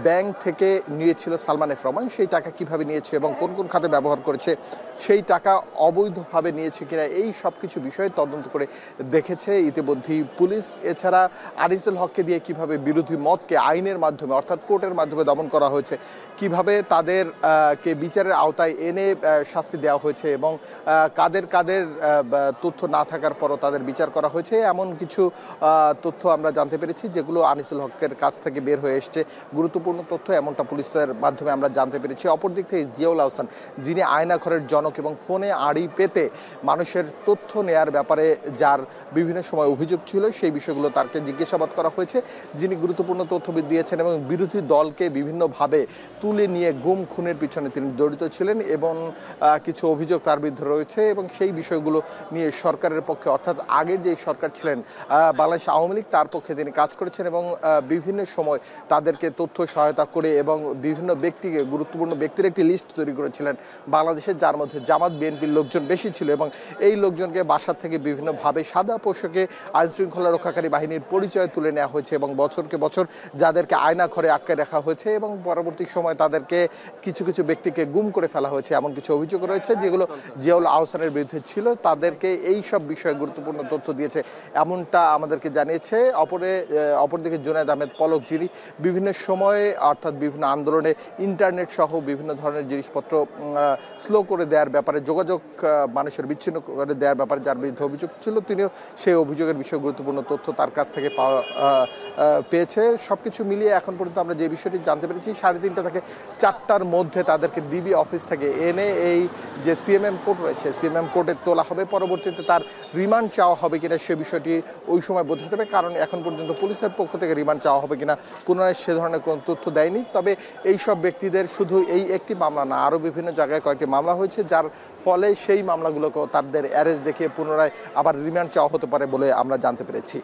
ব্যাংক থেকে নিয়েছিল সালমান এফ রহমান, সেই টাকা কিভাবে নিয়েছে এবং কোন কোন খাতে ব্যবহার করেছে, সেই টাকা অবৈধভাবে নিয়েছে কিনা, এই সব কিছু বিষয়ে তদন্ত করে দেখেছে ইতিমধ্যেই পুলিশ। এছাড়া আনিসুল হককে দিয়ে কিভাবে বিরোধী মতকে আইনের মাধ্যমে অর্থাৎ কোর্টের মাধ্যমে দমন করা হয়েছে, কিভাবে তাদের কে বিচারের আওতায় এনে শাস্তি দেওয়া হয়েছে এবং কাদের কাদের তথ্য না থাকার পরও তাদের বিচার করা হয়েছে, এমন কিছু তথ্য আমরা জানতে পেরেছি যেগুলো আনিসুল হকের কাছ থেকে বের হয়ে এসছে। গুরুত্বপূর্ণ তথ্য এমনটা পুলিশের মাধ্যমে আমরা জানতে পেরেছি। অপরদিক থেকে জিয়াউল আহসান, যিনি আয়নাঘরের জনক এবং ফোনে আড়ি পেতে মানুষের তথ্য নেয়ার ব্যাপারে যার বিভিন্ন সময় অভিযোগ ছিল, সেই বিষয়গুলো তাকে জিজ্ঞাসাবাদ করা হয়েছে। যিনি গুরুত্বপূর্ণ তথ্য দিয়েছেন এবং বিরোধী দলকে বিভিন্নভাবে তুলে নিয়ে গুম খুনের পিছনে তিনি জড়িত ছিলেন এবং কিছু অভিযোগ তার বিরুদ্ধে রয়েছে এবং সেই বিষয়গুলো নিয়ে সরকারের পক্ষে অর্থাৎ আগের যে সরকার ছিলেন বাংলাদেশ আওয়ামী লীগ, তার পক্ষে তিনি কাজ করেছেন এবং বিভিন্ন সময় তাদেরকে তথ্য সহায়তা করে এবং বিভিন্ন ব্যক্তিকে, গুরুত্বপূর্ণ ব্যক্তির একটি লিস্ট তৈরি করেছিলেন বাংলাদেশের, যার মধ্যে জামাত বিএনপির লোকজন বেশি ছিল এবং এই লোকজনকে বাসার থেকে বিভিন্নভাবে সাদা পোশাকে আইন শৃঙ্খলা রক্ষাকারী বাহিনীর পরিচয় তুলে নেওয়া হয়েছে এবং বছরকে বছর যাদেরকে আয়না ঘরে আটকে রাখা হয়েছে এবং পরবর্তী সময় তাদেরকে কিছু কিছু ব্যক্তিকে গুম করে ফেলা হয়েছে, এমন কিছু অভিযোগ রয়েছে যেগুলো জিয়াউল আহসানের বিরুদ্ধে ছিল। তাদেরকে এই সব বিষয়ে গুরুত্বপূর্ণ তথ্য দিয়েছে এমনটা আমাদেরকে জানিয়েছে। অপরদিকে জুনায়েদ আহমেদ পলক, যিনি বিভিন্ন সময়ে অর্থাৎ বিভিন্ন আন্দোলনে ইন্টারনেট সহ বিভিন্ন ধরনের জিনিসপত্র স্লো করে দেওয়ার ব্যাপারে, যোগাযোগ মানুষের বিচ্ছিন্ন করে দেওয়ার ব্যাপারে যার বিরুদ্ধে অভিযোগ ছিল, তিনিও সেই অভিযোগের বিষয়ে গুরুত্বপূর্ণ তথ্য তার কাছ থেকে পেয়েছে। সবকিছু মিলিয়ে এখন পর্যন্ত আমরা যে বিষয়টি জানতে পেরেছি, 3:30 থেকে 4টার মধ্যে তাদেরকে ডিবি অফিস থেকে এনে এই যে সিএমএম কোর্ট রয়েছে, সিএমএম কোর্টে তোলা হবে। পরবর্তীতে তার রিমান্ড চাওয়া হবে কিনা সে বিষয়টি ওই সময় বোঝা যাবে, কারণ এখন পর্যন্ত পুলিশের পক্ষ থেকে রিমান্ড চাওয়া হবে কিনা পুনরায় সে ধরনের কোনো তথ্য দেয়নি। তবে এই সব ব্যক্তিদের শুধু এই একটি মামলা না, আরও বিভিন্ন জায়গায় কয়েকটি মামলা হয়েছে, যার ফলে সেই মামলাগুলোকেও তাদের অ্যারেস্ট দেখিয়ে পুনরায় আবার রিমান্ড চাওয়া হতে পারে বলে আমরা জানতে পেরেছি।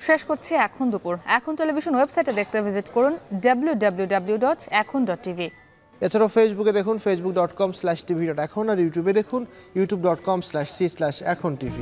শেষ করছি এখন দুপুর। এখন টেলিভিশন ওয়েবসাইটে দেখতে ভিজিট করুন www.ekhon.tv।
এছাড়াও ফেসবুকে দেখুন facebook.com/tv.ekhon আর ইউটিউবে দেখুন youtube.com/c/ekhon tv।